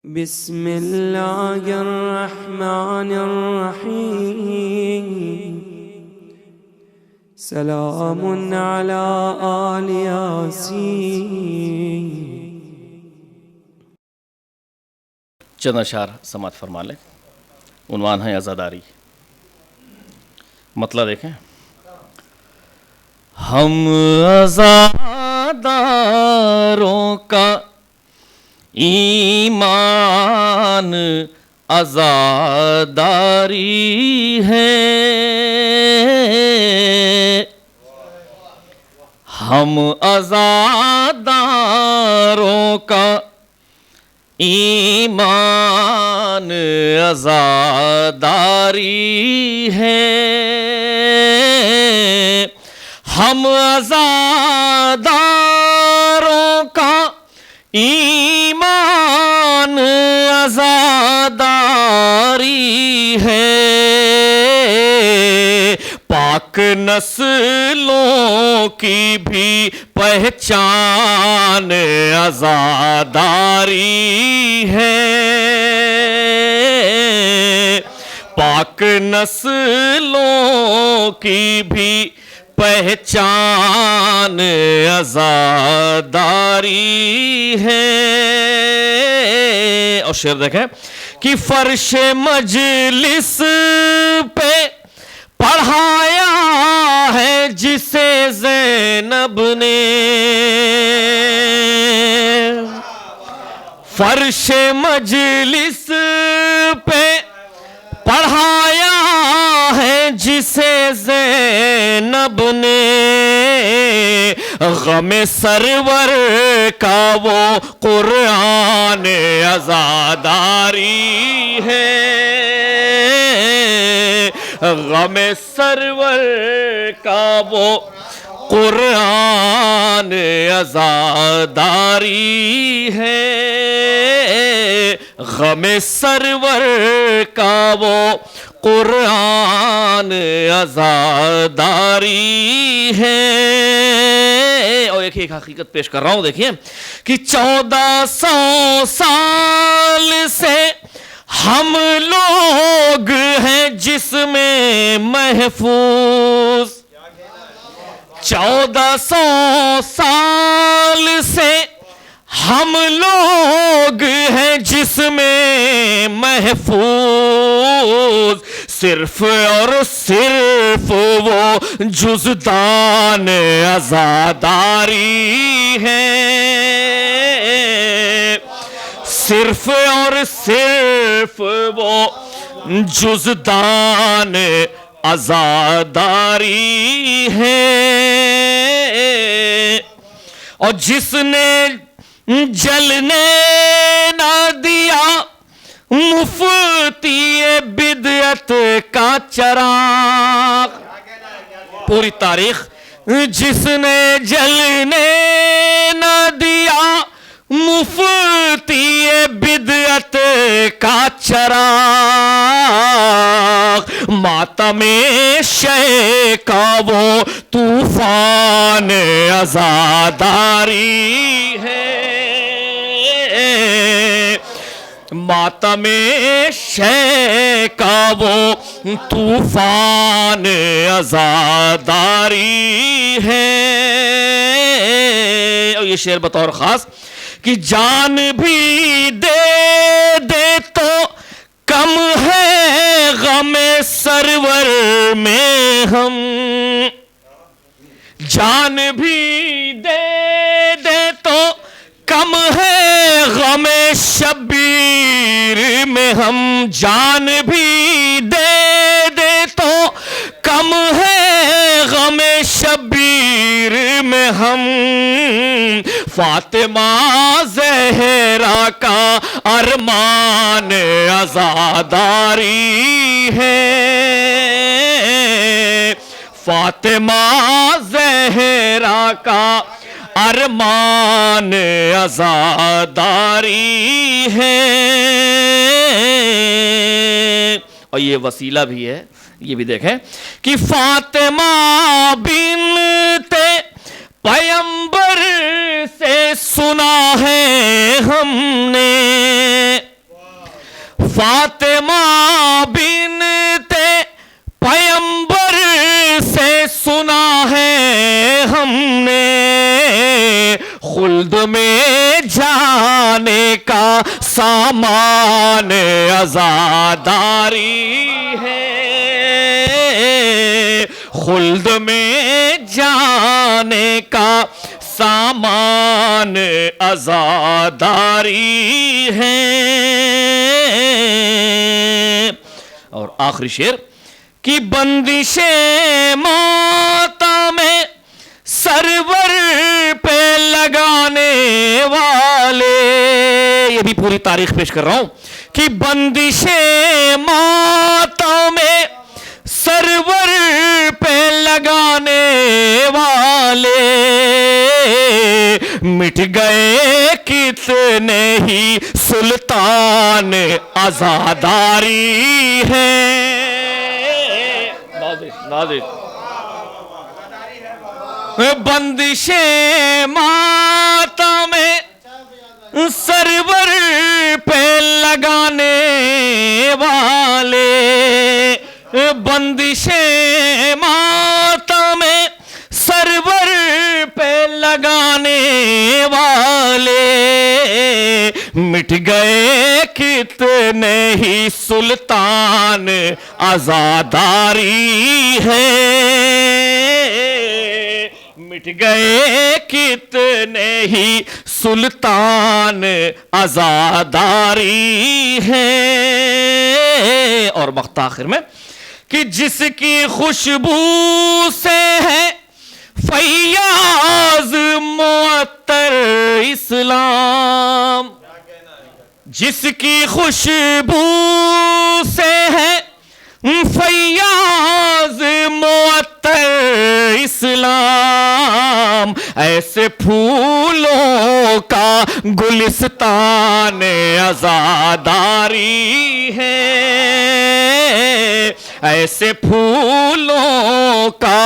بسم اللہ الرحمن الرحیم سلام علی آل یاسین۔ چند اشعار سماعت فرما لیں۔ عنوان ہے عزاداری۔ مطلب دیکھیں، ہم عزاداروں کا ایمان عزاداری ہے، ہم عزاداروں کا ایمان عزاداری ہے، ہم عزاداروں کا ایمان عزاداری ہے، پاک نسلوں کی بھی پہچان عزاداری ہے، پاک نسلوں کی بھی پہچان عزاداری ہے۔ اور شعر دیکھیں کہ فرش مجلس پہ پڑھایا ہے جسے زینب نے، فرش مجلس پہ پڑھایا ہے جسے زینب نے، غم سرور کا وہ قرآن عزاداری ہے، غم سرور کا وہ قرآن عزاداری ہے، غم سرور کا وہ قرآن عزاداری ہے۔ اور ایک حقیقت پیش کر رہا ہوں، دیکھیے کہ 1400 سال سے ہم لوگ ہیں جسم محفوظ، 1400 سال سے ہم لوگ ہیں جسم محفوظ، صرف اور صرف وہ جزدان عزاداری ہے، صرف اور صرف وہ جزدان عزاداری ہے، اور جس نے جلنے نہ دیا مفتی بدعت کا چراغ، پوری تاریخ، جس نے جلنے نہ دیا مفتی بدعت کا چراغ، ماتم شیع کا وہ طوفان عزاداری ہے، ماتم شیع کا وہ طوفان عزاداری ہے۔ اور یہ شعر بطور خاص کہ جان بھی دے دے تو کم ہے غم سرور میں ہم، جان بھی دے دے تو کم ہے غم شبیر میں ہم، جان بھی دے دے تو کم ہے غم شبیر میں ہم، فاطمہ زہرا کا ارمان عزاداری ہے، فاطمہ زہرا کا ارمان عزاداری ہے۔ اور یہ وسیلہ بھی ہے، یہ بھی دیکھیں کہ فاطمہ بنت پیمبر سے سنا ہے ہم نے، فاطمہ بنت پیمبر سے سنا ہے ہم نے خلد میں جانے کا سامان عزاداری ہے خلد میں جانے کا سامان عزاداری ہے اور آخری شعر کہ بندش ماتم سرور پہ لگانے والے یہ بھی پوری تاریخ پیش کر رہا ہوں کہ بندش ماتم سرور پہ لگانے والے مٹ گئے کتنے ہی سلطان عزاداری ہے بندش ماتم سرور پہ لگانے والے بندش ماتم سرور پہ لگانے والے مٹ گئے کتنے ہی سلطان عزاداری ہے مٹ گئے کتنے ہی سلطان عزاداری ہے اور وقت آخر میں کہ جس کی خوشبو سے ہے فیاض معطر اسلام جس کی خوشبو سے ہے فیاض معطر اسلام ایسے پھولوں کا گلستان عزاداری ہے ایسے پھولوں کا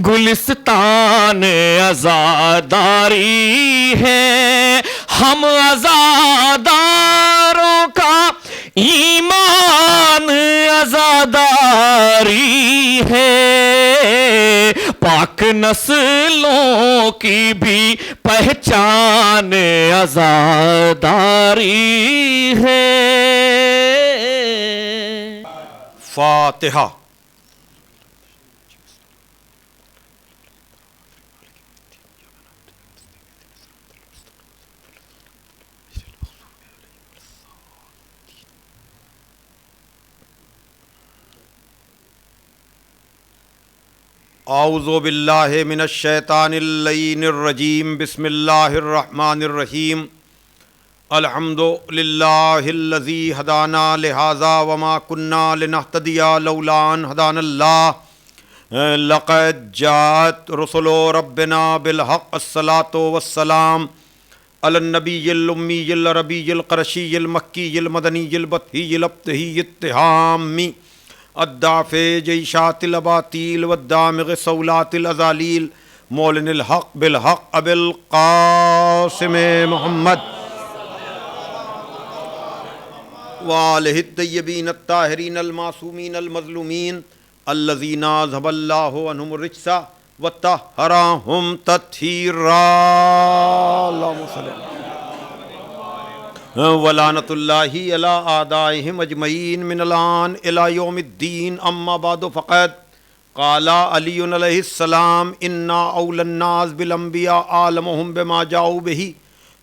گلستان عزاداری ہے ہم عزاداروں کا ایمان عزاداری ہے پاک نسلوں کی بھی پہچان عزاداری ہے فاتحہ اعوذ باللہ من الشیطان اللعین الرجیم بسم اللہ الرحمن الرحیم الحمد للہ الذی ہدانا لہذا وما کننا لنہتدی لولا ان ہدانا اللہ لقد جاءت رسل ربنا بالحق الصلاۃ والسلام علی النبی الامی العربی القرشی المکی المدنی البطحی الابتہی التہامی الدافع جیشات الاباطیل والدامغ صولات الازالیل مولن الحق بالحق ابی القاسم محمد وآلہ الطیبین الطاہرین المعصومین المظلومین الذین اذھب اللہ عنہم الرجس وطہرہم تطہیرا اللہم صلی اللہ ولعنت اللہ علی اعدائہم اجمعین من الان الی یوم الدین اما بعد فقد قال علی علیہ السلام انا اولی الناس بالانبیاء عالمہم بما جاؤ بہ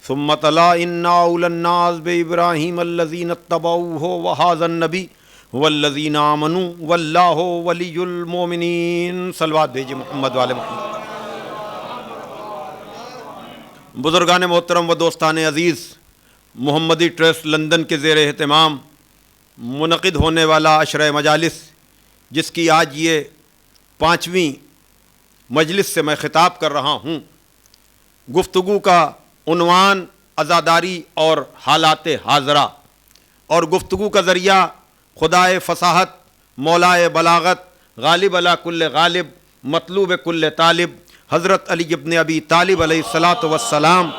ثم تلا انا اولی الناس بابراہیم الذین اتبعوہ وہذا النبی والذین آمنوا واللہ ولی المومنین صلوات بھیجئے محمد والے محمد۔ بزرگان محترم و دوستان عزیز، محمدی ٹرسٹ لندن کے زیر اہتمام منعقد ہونے والا عشرہ مجالس، جس کی آج یہ 5ویں مجلس سے میں خطاب کر رہا ہوں، گفتگو کا عنوان عزاداری اور حالات حاضرہ، اور گفتگو کا ذریعہ خدائے فصاحت، مولائے بلاغت، غالب علی کل غالب، مطلوب کل طالب، حضرت علی ابن ابی طالب علیہ الصلاۃ والسلام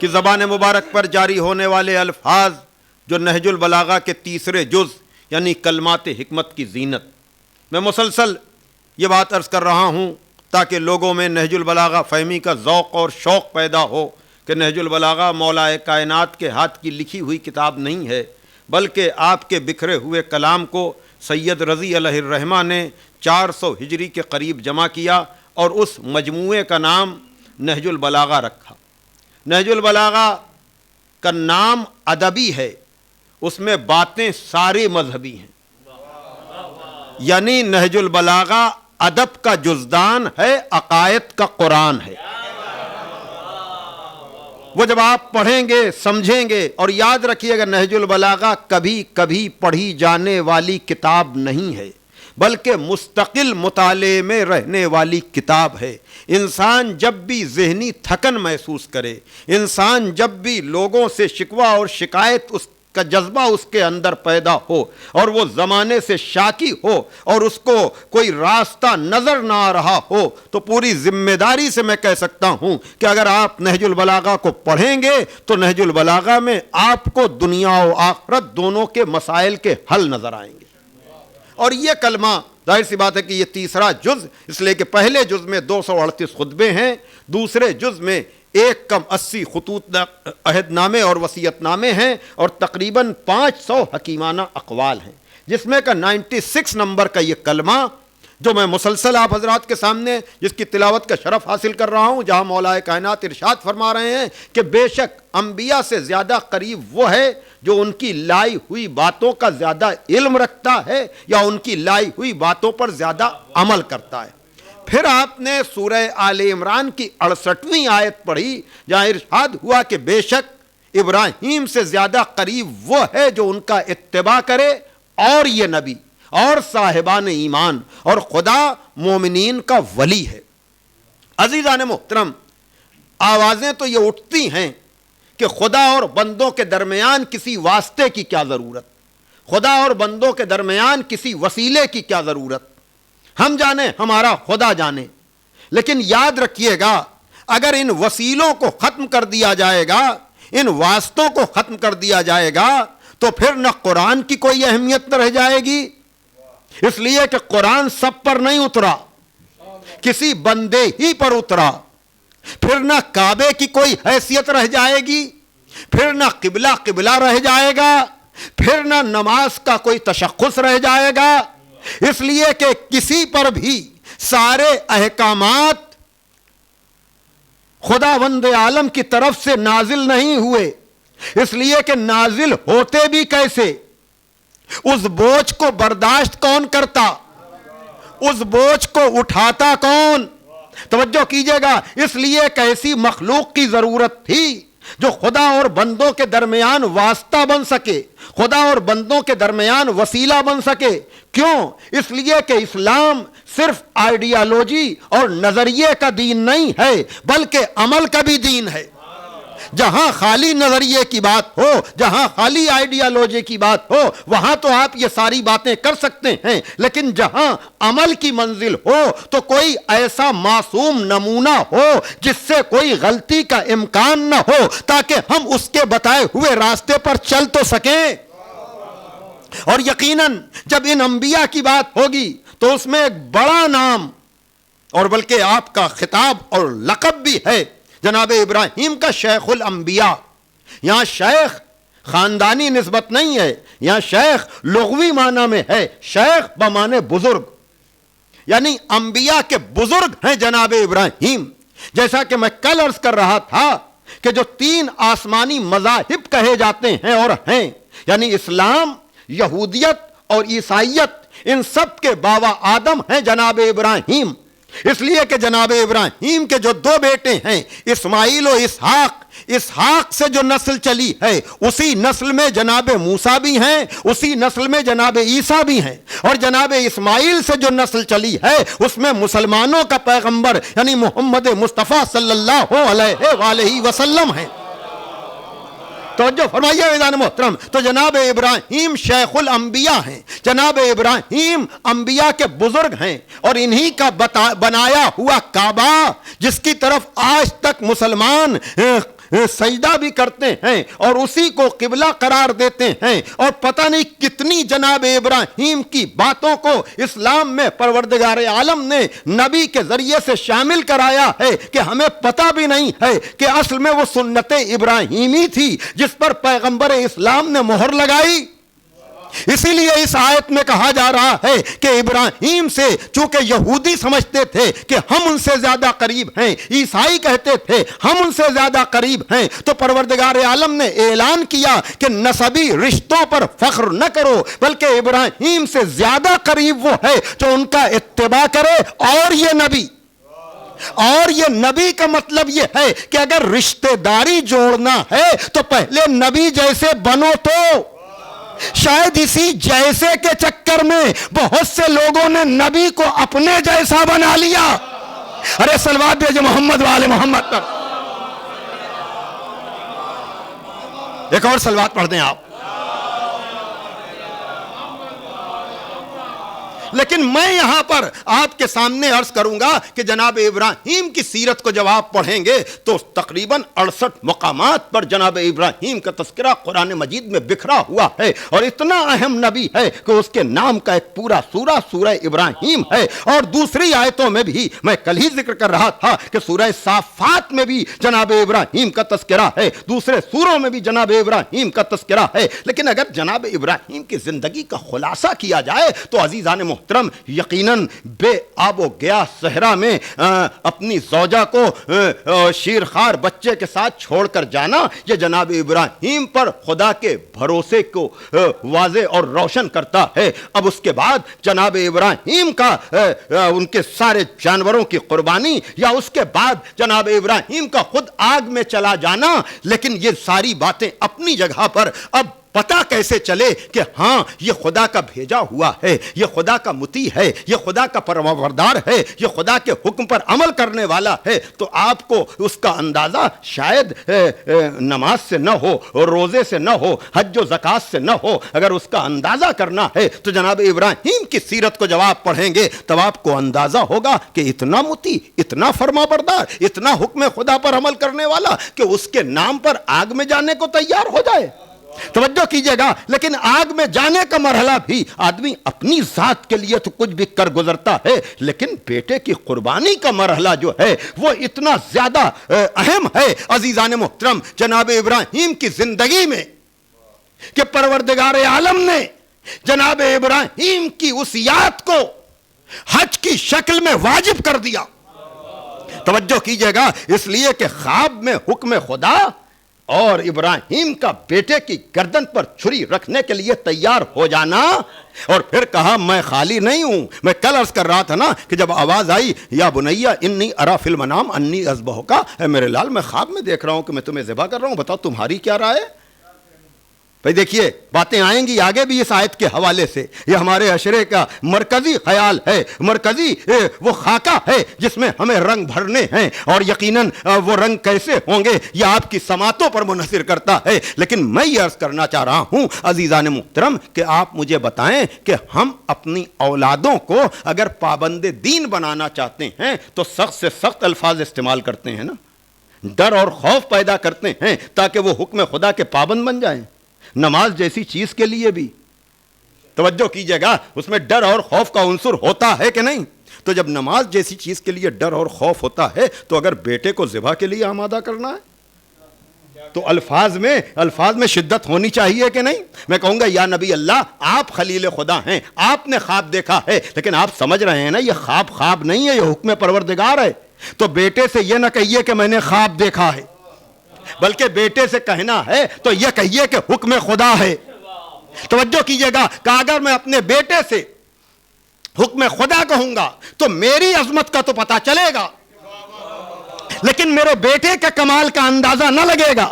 کہ زبان مبارک پر جاری ہونے والے الفاظ جو نہج البلاغہ کے تیسرے جز یعنی کلمات حکمت کی زینت. میں مسلسل یہ بات عرض کر رہا ہوں تاکہ لوگوں میں نہج البلاغہ فہمی کا ذوق اور شوق پیدا ہو کہ نہج البلاغہ مولا کائنات کے ہاتھ کی لکھی ہوئی کتاب نہیں ہے، بلکہ آپ کے بکھرے ہوئے کلام کو سید رضی علیہ الرحمہ نے 400 ہجری کے قریب جمع کیا اور اس مجموعے کا نام نہج البلاغہ رکھا. نہج البلاغہ کا نام ادبی ہے، اس میں باتیں سارے مذہبی ہیں، یعنی نہج البلاغہ ادب کا جزدان ہے، عقائد کا قرآن ہے. وہ جب آپ پڑھیں گے سمجھیں گے، اور یاد رکھیے گا نہج البلاغہ کبھی کبھی پڑھی جانے والی کتاب نہیں ہے، بلکہ مستقل مطالعے میں رہنے والی کتاب ہے. انسان جب بھی ذہنی تھکن محسوس کرے، انسان جب بھی لوگوں سے شکوہ اور شکایت اس کا جذبہ اس کے اندر پیدا ہو اور وہ زمانے سے شاکی ہو اور اس کو کوئی راستہ نظر نہ آ رہا ہو، تو پوری ذمہ داری سے میں کہہ سکتا ہوں کہ اگر آپ نہج البلاغہ کو پڑھیں گے تو نہج البلاغہ میں آپ کو دنیا و آخرت دونوں کے مسائل کے حل نظر آئیں گے. اور یہ کلمہ ظاہر سی بات ہے کہ یہ تیسرا جز، اس لیے کہ پہلے جز میں 238 خطبے ہیں، دوسرے جز میں 180 خطوط عہد نامے اور وصیت نامے ہیں، اور تقریباً 500 حکیمانہ اقوال ہیں، جس میں کا 96 نمبر کا یہ کلمہ جو میں مسلسل آپ حضرات کے سامنے جس کی تلاوت کا شرف حاصل کر رہا ہوں، جہاں مولا کائنات ارشاد فرما رہے ہیں کہ بے شک انبیاء سے زیادہ قریب وہ ہے جو ان کی لائی ہوئی باتوں کا زیادہ علم رکھتا ہے یا ان کی لائی ہوئی باتوں پر زیادہ عمل کرتا ہے. پھر آپ نے سورہ آل عمران کی 68ویں آیت پڑھی جہاں ارشاد ہوا کہ بے شک ابراہیم سے زیادہ قریب وہ ہے جو ان کا اتباع کرے، اور یہ نبی اور صاحبان ایمان، اور خدا مومنین کا ولی ہے. عزیزان محترم، آوازیں تو یہ اٹھتی ہیں کہ خدا اور بندوں کے درمیان کسی واسطے کی کیا ضرورت، خدا اور بندوں کے درمیان کسی وسیلے کی کیا ضرورت، ہم جانے ہمارا خدا جانے. لیکن یاد رکھیے گا اگر ان وسیلوں کو ختم کر دیا جائے گا، ان واسطوں کو ختم کر دیا جائے گا، تو پھر نہ قرآن کی کوئی اہمیت نہ رہ جائے گی، اس لیے کہ قرآن سب پر نہیں اترا، کسی بندے ہی پر اترا. پھر نہ کعبے کی کوئی حیثیت رہ جائے گی، پھر نہ قبلہ قبلہ رہ جائے گا، پھر نہ نماز کا کوئی تشخص رہ جائے گا. اس لیے کہ کسی پر بھی سارے احکامات خداوند عالم کی طرف سے نازل نہیں ہوئے، اس لیے کہ نازل ہوتے بھی کیسے، اس بوجھ کو برداشت کون کرتا، اس بوجھ کو اٹھاتا کون. توجہ کیجئے گا، اس لیے ایک ایسی مخلوق کی ضرورت تھی جو خدا اور بندوں کے درمیان واسطہ بن سکے، خدا اور بندوں کے درمیان وسیلہ بن سکے. کیوں؟ اس لیے کہ اسلام صرف آئیڈیالوجی اور نظریے کا دین نہیں ہے، بلکہ عمل کا بھی دین ہے. جہاں خالی نظریے کی بات ہو، جہاں خالی آئیڈیالوجی کی بات ہو، وہاں تو آپ یہ ساری باتیں کر سکتے ہیں، لیکن جہاں عمل کی منزل ہو تو کوئی ایسا معصوم نمونہ ہو جس سے کوئی غلطی کا امکان نہ ہو، تاکہ ہم اس کے بتائے ہوئے راستے پر چل تو سکیں. اور یقیناً جب ان انبیاء کی بات ہوگی تو اس میں ایک بڑا نام، اور بلکہ آپ کا خطاب اور لقب بھی ہے جناب ابراہیم کا شیخ الانبیاء. یہاں شیخ خاندانی نسبت نہیں ہے، یہاں شیخ لغوی معنی میں ہے، شیخ بمعنی بزرگ، یعنی انبیاء کے بزرگ ہیں جناب ابراہیم. جیسا کہ میں کل عرض کر رہا تھا کہ جو 3 آسمانی مذاہب کہے جاتے ہیں اور ہیں، یعنی اسلام، یہودیت اور عیسائیت، ان سب کے باوا آدم ہیں جناب ابراہیم. اس لیے کہ جناب ابراہیم کے جو 2 بیٹے ہیں اسماعیل و اسحاق، اسحاق سے جو نسل چلی ہے اسی نسل میں جناب موسیٰ بھی ہیں، اسی نسل میں جناب عیسیٰ بھی ہیں، اور جناب اسماعیل سے جو نسل چلی ہے اس میں مسلمانوں کا پیغمبر یعنی محمد مصطفیٰ صلی اللہ علیہ وآلہ وسلم ہیں. توجہ فرمائیے عزیزان محترم. تو جناب ابراہیم شیخ الانبیاء ہیں، جناب ابراہیم انبیاء کے بزرگ ہیں، اور انہی کا بنایا ہوا کعبہ جس کی طرف آج تک مسلمان سجدہ بھی کرتے ہیں اور اسی کو قبلہ قرار دیتے ہیں، اور پتہ نہیں کتنی جناب ابراہیم کی باتوں کو اسلام میں پروردگار عالم نے نبی کے ذریعے سے شامل کرایا ہے کہ ہمیں پتہ بھی نہیں ہے کہ اصل میں وہ سنت ابراہیمی تھی جس پر پیغمبر اسلام نے مہر لگائی۔ اسی لیے اس آیت میں کہا جا رہا ہے کہ ابراہیم سے، چونکہ یہودی سمجھتے تھے کہ ہم ان سے زیادہ قریب ہیں، عیسائی کہتے تھے ہم ان سے زیادہ قریب ہیں، تو پروردگار عالم نے اعلان کیا کہ نسبی رشتوں پر فخر نہ کرو، بلکہ ابراہیم سے زیادہ قریب وہ ہے جو ان کا اتباع کرے اور یہ نبی۔ اور یہ نبی کا مطلب یہ ہے کہ اگر رشتہ داری جوڑنا ہے تو پہلے نبی جیسے بنو۔ تو شاید اسی جیسے کے چکر میں بہت سے لوگوں نے نبی کو اپنے جیسا بنا لیا۔ ارے صلوات بھیجو محمد والے محمد پر۔ ایک اور صلوات پڑھ دیں آپ۔ لیکن میں یہاں پر آپ کے سامنے عرض کروں گا کہ جناب ابراہیم کی سیرت کو جب آپ پڑھیں گے تو تقریباً 68 مقامات پر جناب ابراہیم کا تذکرہ قرآن مجید میں بکھرا ہوا ہے، اور اتنا اہم نبی ہے کہ اس کے نام کا ایک پورا سورہ سورہ ابراہیم ہے۔ اور دوسری آیتوں میں بھی میں کل ہی ذکر کر رہا تھا کہ سورہ صافات میں بھی جناب ابراہیم کا تذکرہ ہے، دوسرے سوروں میں بھی جناب ابراہیم کا تذکرہ ہے۔ لیکن اگر جناب ابراہیم کی زندگی کا خلاصہ کیا جائے تو عزیزان محترم یقیناً بے آب و گیا صحرا میں اپنی زوجہ کو شیرخوار بچے کے ساتھ چھوڑ کر جانا، یہ جناب ابراہیم پر خدا کے بھروسے کو واضح اور روشن کرتا ہے۔ اب اس کے بعد جناب ابراہیم کا ان کے سارے جانوروں کی قربانی، یا اس کے بعد جناب ابراہیم کا خود آگ میں چلا جانا، لیکن یہ ساری باتیں اپنی جگہ پر۔ اب پتہ کیسے چلے کہ ہاں یہ خدا کا بھیجا ہوا ہے، یہ خدا کا مطیع ہے، یہ خدا کا پروردگار ہے، یہ خدا کے حکم پر عمل کرنے والا ہے؟ تو آپ کو اس کا اندازہ شاید نماز سے نہ ہو، روزے سے نہ ہو، حج و زکوٰۃ سے نہ ہو۔ اگر اس کا اندازہ کرنا ہے تو جناب ابراہیم کی سیرت کو جب آپ پڑھیں گے تب آپ کو اندازہ ہوگا کہ اتنا مطیع، اتنا فرما بردار، اتنا حکم خدا پر عمل کرنے والا کہ اس کے نام پر آگ میں جانے کو تیار ہو جائے۔ توجہ کیجئے گا، لیکن آگ میں جانے کا مرحلہ بھی آدمی اپنی ذات کے لیے تو کچھ بھی کر گزرتا ہے، لیکن بیٹے کی قربانی کا مرحلہ جو ہے وہ اتنا زیادہ اہم ہے عزیزان محترم جناب ابراہیم کی زندگی میں، کہ پروردگار عالم نے جناب ابراہیم کی اس یاد کو حج کی شکل میں واجب کر دیا۔ توجہ کیجئے گا، اس لیے کہ خواب میں حکم خدا اور ابراہیم کا بیٹے کی گردن پر چھری رکھنے کے لیے تیار ہو جانا، اور پھر کہا میں خالی نہیں ہوں۔ میں کل عرض کر رہا تھا نا کہ جب آواز آئی یا بنیا انی ارا فی المنام انی اذبحک، اے میرے لال میں خواب میں دیکھ رہا ہوں کہ میں تمہیں ذبح کر رہا ہوں، بتاؤ تمہاری کیا رائے ہے؟ بھئی دیکھیے باتیں آئیں گی آگے بھی اس آیت کے حوالے سے۔ یہ ہمارے عشرے کا مرکزی خیال ہے، مرکزی وہ خاکہ ہے جس میں ہمیں رنگ بھرنے ہیں، اور یقیناً وہ رنگ کیسے ہوں گے یہ آپ کی سماعتوں پر منحصر کرتا ہے۔ لیکن میں یہ عرض کرنا چاہ رہا ہوں عزیزان محترم کہ آپ مجھے بتائیں کہ ہم اپنی اولادوں کو اگر پابند دین بنانا چاہتے ہیں تو سخت سے سخت الفاظ استعمال کرتے ہیں نا، ڈر اور خوف پیدا کرتے ہیں تاکہ وہ حکم خدا کے پابند بن جائیں۔ نماز جیسی چیز کے لیے بھی توجہ کیجئے گا، اس میں ڈر اور خوف کا عنصر ہوتا ہے کہ نہیں؟ تو جب نماز جیسی چیز کے لیے ڈر اور خوف ہوتا ہے تو اگر بیٹے کو ذبح کے لیے آمادہ کرنا ہے تو الفاظ میں شدت ہونی چاہیے کہ نہیں؟ میں کہوں گا یا نبی اللہ، آپ خلیل خدا ہیں، آپ نے خواب دیکھا ہے، لیکن آپ سمجھ رہے ہیں نا یہ خواب نہیں ہے، یہ حکم پروردگار ہے۔ تو بیٹے سے یہ نہ کہیے کہ میں نے خواب دیکھا ہے، بلکہ بیٹے سے کہنا ہے تو یہ کہیے کہ حکم خدا ہے۔ توجہ کیجئے گا کہ اگر میں اپنے بیٹے سے حکم خدا کہوں گا تو میری عظمت کا تو پتہ چلے گا، لیکن میرے بیٹے کے کمال کا اندازہ نہ لگے گا۔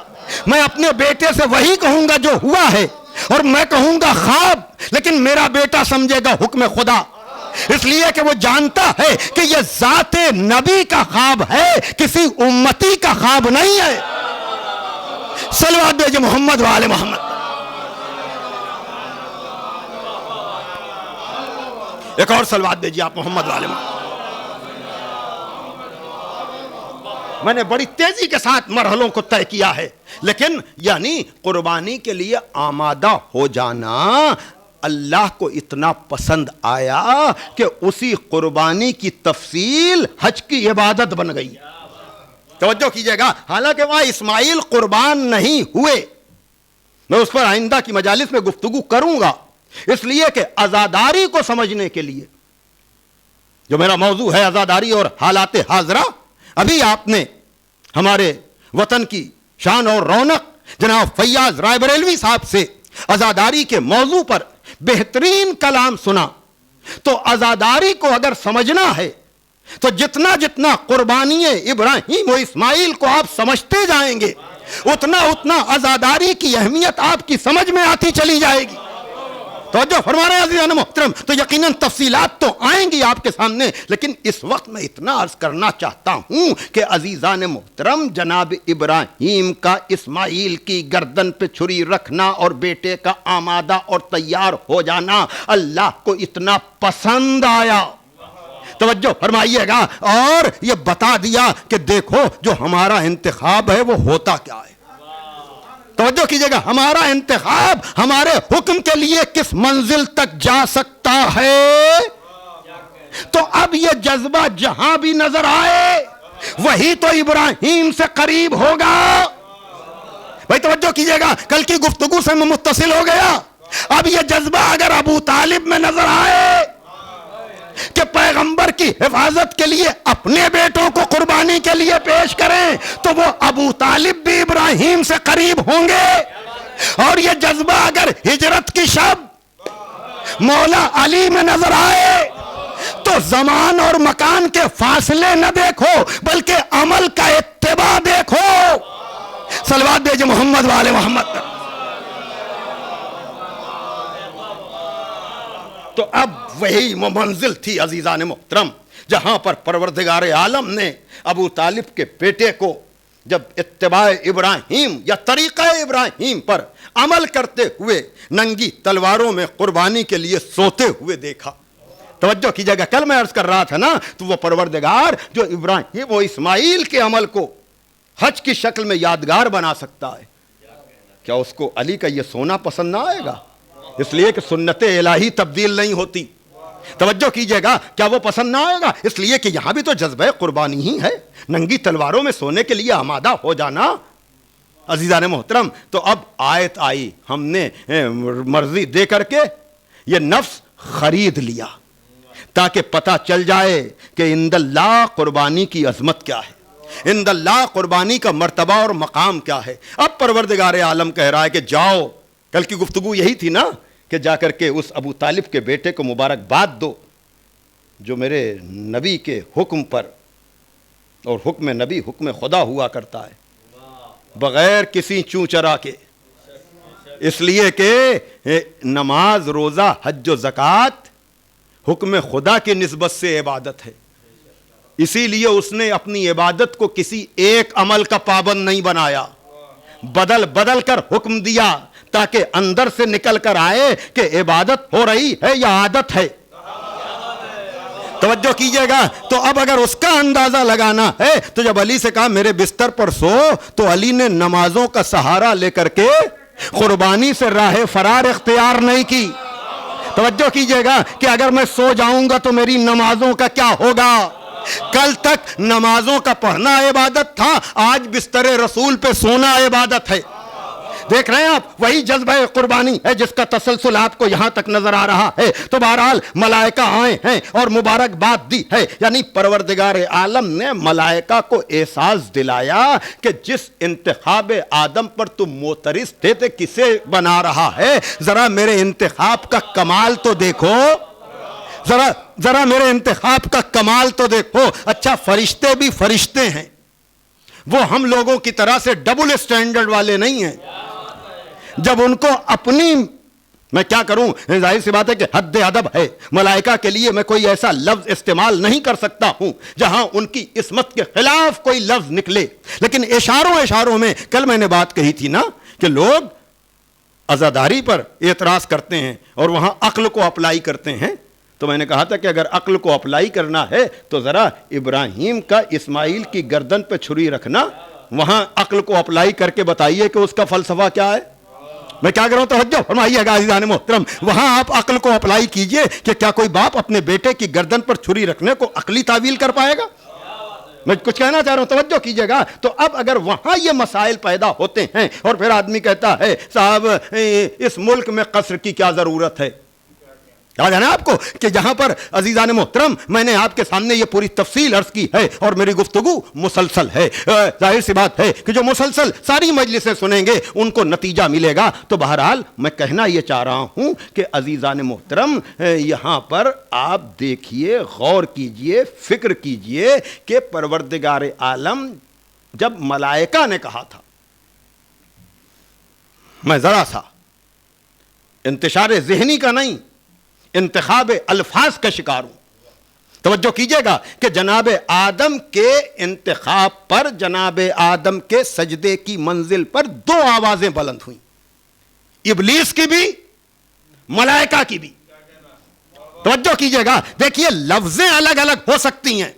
میں اپنے بیٹے سے وہی کہوں گا جو ہوا ہے، اور میں کہوں گا خواب، لیکن میرا بیٹا سمجھے گا حکم خدا، اس لیے کہ وہ جانتا ہے کہ یہ ذات نبی کا خواب ہے، کسی امتی کا خواب نہیں ہے۔ صلوات بھیجئے محمد والے محمد۔ ایک اور صلوات بھیجئے آپ محمد والے محمد۔ میں نے بڑی تیزی کے ساتھ مرحلوں کو طے کیا ہے، لیکن یعنی قربانی کے لیے آمادہ ہو جانا اللہ کو اتنا پسند آیا کہ اسی قربانی کی تفصیل حج کی عبادت بن گئی۔ توجہ کیجئے گا، حالانکہ وہاں اسماعیل قربان نہیں ہوئے، میں اس پر آئندہ کی مجالس میں گفتگو کروں گا، اس لیے کہ عزاداری کو سمجھنے کے لیے، جو میرا موضوع ہے عزاداری اور حالات حاضرہ، ابھی آپ نے ہمارے وطن کی شان اور رونق جناب فیاض رائے بریلوی صاحب سے عزاداری کے موضوع پر بہترین کلام سنا۔ تو عزاداری کو اگر سمجھنا ہے تو جتنا جتنا قربانی ابراہیم و اسماعیل کو آپ سمجھتے جائیں گے، اتنا اتنا عزاداری کی اہمیت آپ کی سمجھ میں آتی چلی جائے گی۔ توجہ فرما رہے ہیں عزیزان محترم، تو یقیناً تفصیلات تو آئیں گی آپ کے سامنے، لیکن اس وقت میں اتنا عرض کرنا چاہتا ہوں کہ عزیزان محترم، جناب ابراہیم کا اسماعیل کی گردن پہ چھری رکھنا اور بیٹے کا آمادہ اور تیار ہو جانا اللہ کو اتنا پسند آیا، توجہ فرمائیے گا، اور یہ بتا دیا کہ دیکھو جو ہمارا انتخاب ہے وہ ہوتا کیا ہے۔ توجہ کیجئے گا، ہمارا انتخاب ہمارے حکم کے لیے کس منزل تک جا سکتا ہے۔ تو اب یہ جذبہ جہاں بھی نظر آئے وہی تو ابراہیم سے قریب ہوگا۔ بھائی توجہ کیجئے گا، کل کی گفتگو سے میں متصل ہو گیا، اب یہ جذبہ اگر ابو طالب میں نظر آئے کہ پیغمبر کی حفاظت کے لیے اپنے بیٹوں کو قربانی کے لیے پیش کریں، تو وہ ابو طالب بھی ابراہیم سے قریب ہوں گے۔ اور یہ جذبہ اگر ہجرت کی شب مولا علی میں نظر آئے تو زمان اور مکان کے فاصلے نہ دیکھو بلکہ عمل کا اتباع دیکھو۔ صلوات دیجئے محمد والے محمد۔ تو اب وہی منزل تھی عزیزان محترم جہاں پر پروردگار عالم نے ابو طالب کے بیٹے کو جب اتباع ابراہیم یا طریقہ ابراہیم پر عمل کرتے ہوئے ننگی تلواروں میں قربانی کے لیے سوتے ہوئے دیکھا۔ توجہ کیجئے گا، کل میں عرض کر رہا تھا نا، تو وہ پروردگار جو ابراہیم و اسماعیل کے عمل کو حج کی شکل میں یادگار بنا سکتا ہے، کیا اس کو علی کا یہ سونا پسند نہ آئے گا؟ اس لیے کہ سنت الہی تبدیل نہیں ہوتی۔ توجہ کیجئے گا، کیا وہ پسند نہ آئے گا؟ اس لیے کہ یہاں بھی تو جذبہ قربانی ہی ہے، ننگی تلواروں میں سونے کے لیے آمادہ ہو جانا۔ عزیزان محترم، تو اب آیت آئی، ہم نے مرضی دے کر کے یہ نفس خرید لیا تاکہ پتہ چل جائے کہ عند اللہ قربانی کی عظمت کیا ہے، عند اللہ قربانی کا مرتبہ اور مقام کیا ہے۔ اب پروردگار عالم کہہ رہا ہے کہ جاؤ، کل کی گفتگو یہی تھی نا کہ جا کر کے اس ابو طالب کے بیٹے کو مبارکباد دو جو میرے نبی کے حکم پر، اور حکم نبی حکم خدا ہوا کرتا ہے بغیر کسی چوں چرا کے، اس لیے کہ نماز، روزہ، حج و زکوٰۃ حکم خدا کی نسبت سے عبادت ہے، اسی لیے اس نے اپنی عبادت کو کسی ایک عمل کا پابند نہیں بنایا، بدل بدل کر حکم دیا تاکہ اندر سے نکل کر آئے کہ عبادت ہو رہی ہے یا عادت ہے۔ توجہ کیجئے گا، تو اب اگر اس کا اندازہ لگانا ہے تو جب علی سے کہا میرے بستر پر سو، تو علی نے نمازوں کا سہارا لے کر کے قربانی سے راہ فرار اختیار نہیں کی۔ توجہ کیجئے گا کہ اگر میں سو جاؤں گا تو میری نمازوں کا کیا ہوگا؟ کل تک نمازوں کا پڑھنا عبادت تھا، آج بستر رسول پہ سونا عبادت ہے۔ دیکھ رہے ہیں آپ، وہی جذبہ قربانی ہے جس کا تسلسل آپ کو یہاں تک نظر آ رہا ہے۔ تو بہرحال ملائکہ آئے ہیں اور مبارکباد دی ہے، یعنی پروردگار عالم نے ملائکہ کو احساس دلایا کہ جس انتخاب آدم پر تم معترض تھے کسے بنا رہا ہے، ذرا میرے انتخاب کا کمال تو دیکھو، ذرا میرے انتخاب کا کمال تو دیکھو۔ اچھا، فرشتے بھی فرشتے ہیں، وہ ہم لوگوں کی طرح سے ڈبل اسٹینڈرڈ والے نہیں ہیں۔ جب ان کو اپنی، میں کیا کروں، ظاہر سی بات ہے کہ حد ادب ہے، ملائکہ کے لیے میں کوئی ایسا لفظ استعمال نہیں کر سکتا ہوں جہاں ان کی عصمت کے خلاف کوئی لفظ نکلے، لیکن اشاروں میں کل میں نے بات کہی تھی نا کہ لوگ عزاداری پر اعتراض کرتے ہیں اور وہاں عقل کو اپلائی کرتے ہیں، تو میں نے کہا تھا کہ اگر عقل کو اپلائی کرنا ہے تو ذرا ابراہیم کا اسماعیل کی گردن پہ چھری رکھنا، وہاں عقل کو اپلائی کر کے بتائیے کہ اس کا فلسفہ کیا ہے. میں کیا کروں، توجہ فرمائیے گا عزیزان محترم. وہاں آپ عقل کو اپلائی کیجئے کہ کیا کوئی باپ اپنے بیٹے کی گردن پر چھری رکھنے کو عقلی تعویل کر پائے گا؟ میں کچھ کہنا چاہ رہا ہوں، توجہ کیجئے گا. تو اب اگر وہاں یہ مسائل پیدا ہوتے ہیں اور پھر آدمی کہتا ہے صاحب اس ملک میں قصر کی کیا ضرورت ہے. یاد ہے نا آپ کو کہ جہاں پر عزیزان محترم میں نے آپ کے سامنے یہ پوری تفصیل عرض کی ہے اور میری گفتگو مسلسل ہے. ظاہر سی بات ہے کہ جو مسلسل ساری مجلسیں سنیں گے ان کو نتیجہ ملے گا. تو بہرحال میں کہنا یہ چاہ رہا ہوں کہ عزیزان محترم یہاں پر آپ دیکھیے، غور کیجئے، فکر کیجئے کہ پروردگار عالم جب ملائکہ نے کہا تھا، میں ذرا سا انتشار ذہنی کا نہیں، انتخاب الفاظ کا شکار ہوں. توجہ کیجئے گا کہ جناب آدم کے انتخاب پر، جناب آدم کے سجدے کی منزل پر دو آوازیں بلند ہوئیں، ابلیس کی بھی، ملائکہ کی بھی. توجہ کیجئے گا، دیکھیے لفظیں الگ الگ ہو سکتی ہیں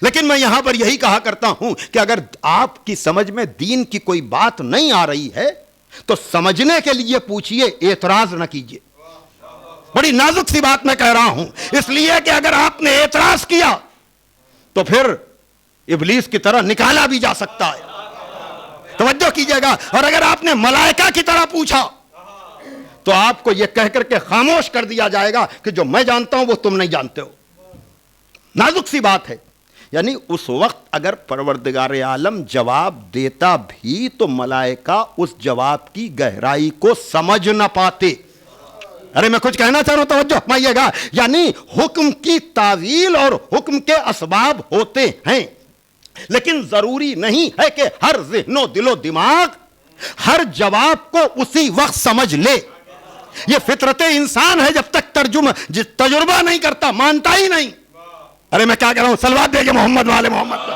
لیکن میں یہاں پر یہی کہا کرتا ہوں کہ اگر آپ کی سمجھ میں دین کی کوئی بات نہیں آ رہی ہے تو سمجھنے کے لیے پوچھئے، اعتراض نہ کیجئے. بڑی نازک سی بات میں کہہ رہا ہوں، اس لیے کہ اگر آپ نے اعتراض کیا تو پھر ابلیس کی طرح نکالا بھی جا سکتا ہے. توجہ کیجئے گا. اور اگر آپ نے ملائکہ کی طرح پوچھا تو آپ کو یہ کہہ کر کے خاموش کر دیا جائے گا کہ جو میں جانتا ہوں وہ تم نہیں جانتے ہو. نازک سی بات ہے. یعنی اس وقت اگر پروردگار عالم جواب دیتا بھی تو ملائکہ اس جواب کی گہرائی کو سمجھ نہ پاتے. ارے میں کچھ کہنا چاہ رہا ہوں، توجہ فرمائیے گا. یعنی حکم کی تعویل اور حکم کے اسباب ہوتے ہیں لیکن ضروری نہیں ہے کہ ہر ذہن و دل و دماغ ہر جواب کو اسی وقت سمجھ لے. یہ فطرت انسان ہے، جب تک تجربہ نہیں کرتا مانتا ہی نہیں. ارے میں کیا کہہ رہا ہوں، صلوات دے گے محمد والے محمد.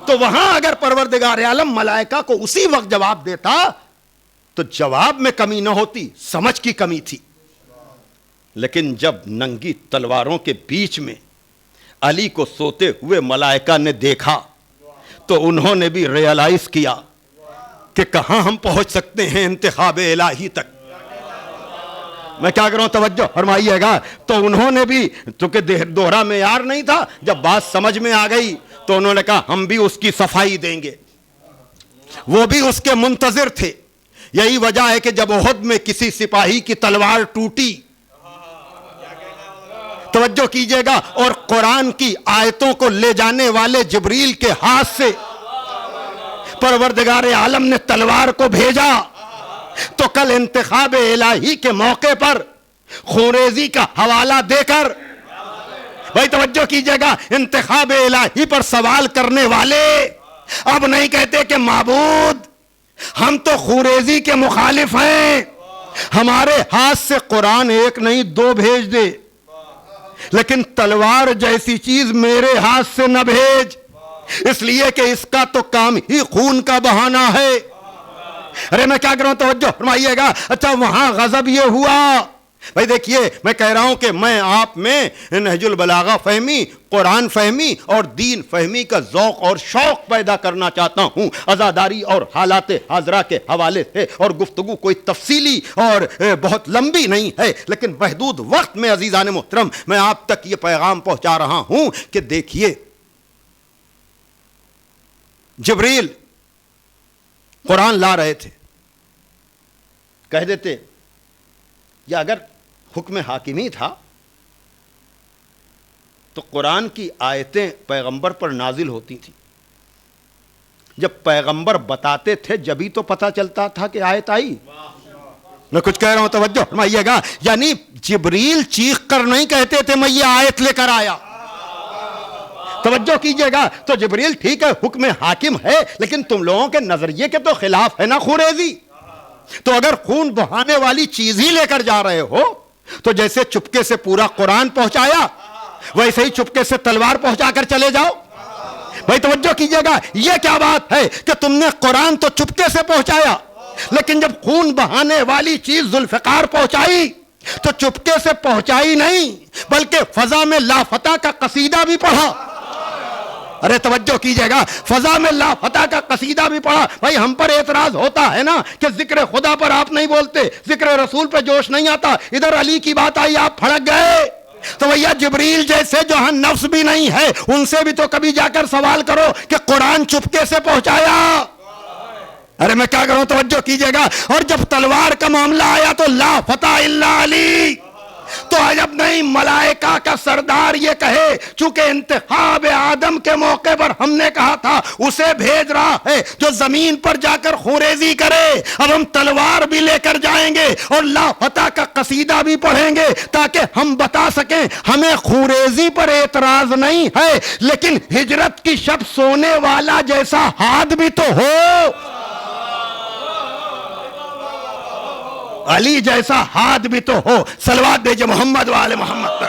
تو وہاں اگر پروردگار عالم ملائکہ کو اسی وقت جواب دیتا تو جواب میں کمی نہ ہوتی، سمجھ کی کمی تھی. لیکن جب ننگی تلواروں کے بیچ میں علی کو سوتے ہوئے ملائکہ نے دیکھا تو انہوں نے بھی ریالائز کیا کہ کہاں ہم پہنچ سکتے ہیں انتخاب الہی تک. میں کیا کروں، توجہ فرمائیے گا. تو انہوں نے بھی، چونکہ دوہرا معیار نہیں تھا، جب بات سمجھ میں آ گئی تو انہوں نے کہا ہم بھی اس کی صفائی دیں گے. وہ بھی اس کے منتظر تھے. یہی وجہ ہے کہ جب احد میں کسی سپاہی کی تلوار ٹوٹی، توجہ کیجئے گا، اور قرآن کی آیتوں کو لے جانے والے جبریل کے ہاتھ سے پروردگار عالم نے تلوار کو بھیجا، تو کل انتخاب الہی کے موقع پر خوریزی کا حوالہ دے کر، بھائی توجہ کیجئے گا، انتخاب الہی پر سوال کرنے والے اب نہیں کہتے کہ معبود ہم تو خوریزی کے مخالف ہیں، ہمارے ہاتھ سے قرآن ایک نہیں دو بھیج دے، لیکن تلوار جیسی چیز میرے ہاتھ سے نہ بھیج، اس لیے کہ اس کا تو کام ہی خون کا بہانہ ہے. ارے میں کیا کروں، توجہ فرمائیے گا. اچھا وہاں غضب یہ ہوا. بھائی دیکھیے میں کہہ رہا ہوں کہ میں آپ میں نہج البلاغہ فہمی، قرآن فہمی اور دین فہمی کا ذوق اور شوق پیدا کرنا چاہتا ہوں. عزاداری اور حالات حاضرہ کے حوالے سے اور گفتگو کوئی تفصیلی اور بہت لمبی نہیں ہے لیکن محدود وقت میں عزیزان محترم میں آپ تک یہ پیغام پہنچا رہا ہوں کہ دیکھیے جبریل قرآن لا رہے تھے، کہہ دیتے یا اگر حکم حاکمی تھا تو قرآن کی آیتیں پیغمبر پر نازل ہوتی تھیں. جب پیغمبر بتاتے تھے جبھی تو پتہ چلتا تھا کہ آیت آئی. میں کچھ کہہ رہا ہوں، توجہ فرمائیے گا. یعنی جبریل چیخ کر نہیں کہتے تھے میں یہ آیت لے کر آیا. توجہ کیجئے گا. تو جبریل ٹھیک ہے حکم حاکم ہے لیکن تم لوگوں کے نظریے کے تو خلاف ہے نا خوریزی. تو اگر خون بہانے والی چیز ہی لے کر جا رہے ہو تو جیسے چپکے سے پورا قرآن پہنچایا ویسے ہی چپکے سے تلوار پہنچا کر چلے جاؤ. بھائی توجہ کیجئے گا، یہ کیا بات ہے کہ تم نے قرآن تو چپکے سے پہنچایا لیکن جب خون بہانے والی چیز ذوالفقار پہنچائی تو چپکے سے پہنچائی نہیں بلکہ فضا میں لافتہ کا قصیدہ بھی پڑھا. ارے توجہ کیجئے گا, فضا میں لافتہ کا قصیدہ بھی پڑھا. بھائی ہم پر اعتراض ہوتا ہے نا کہ ذکر خدا پر آپ نہیں بولتے, ذکر رسول پہ جوش نہیں آتا, ادھر علی کی بات آئی آپ پھڑک گئے. تو بھیا جبریل جیسے جو ہاں نفس بھی نہیں ہے, ان سے بھی تو کبھی جا کر سوال کرو کہ قرآن چپکے سے پہنچایا. ارے میں کیا کروں, توجہ کیجئے گا. اور جب تلوار کا معاملہ آیا تو لا فتح الا علی, تو عجب نہیں ملائکہ کا سردار یہ کہے چونکہ انتخاب آدم کے موقع پر ہم نے کہا تھا اسے بھیج رہا ہے جو زمین پر جا کر خوریزی کرے. اب ہم تلوار بھی لے کر جائیں گے اور لا فتح کا قصیدہ بھی پڑھیں گے تاکہ ہم بتا سکیں ہمیں خوریزی پر اعتراض نہیں ہے, لیکن ہجرت کی شب سونے والا جیسا ہاتھ بھی تو ہو, علی جیسا ہاتھ بھی تو ہو. صلوات دیجئے محمد وآل محمد پر.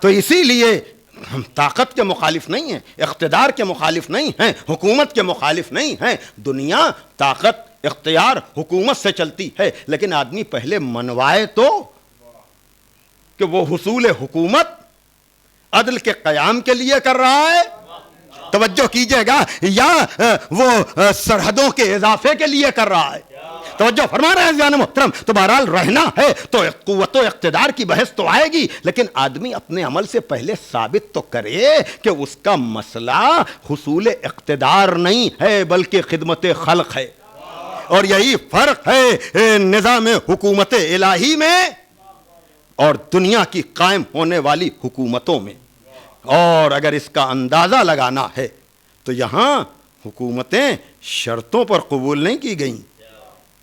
تو اسی لیے ہم طاقت کے مخالف نہیں ہیں, اقتدار کے مخالف نہیں ہیں, حکومت کے مخالف نہیں ہیں. دنیا طاقت اختیار حکومت سے چلتی ہے, لیکن آدمی پہلے منوائے تو کہ وہ حصول حکومت عدل کے قیام کے لیے کر رہا ہے, توجہ کیجئے گا, یا وہ سرحدوں کے اضافے کے لیے کر رہا ہے. توجہ فرما رہے ہیں عزیزان محترم. تو بہرحال رہنا ہے تو قوت و اقتدار کی بحث تو آئے گی, لیکن آدمی اپنے عمل سے پہلے ثابت تو کرے کہ اس کا مسئلہ حصول اقتدار نہیں ہے بلکہ خدمت خلق ہے. اور یہی فرق ہے نظام حکومت الہی میں اور دنیا کی قائم ہونے والی حکومتوں میں. اور اگر اس کا اندازہ لگانا ہے تو یہاں حکومتیں شرطوں پر قبول نہیں کی گئیں,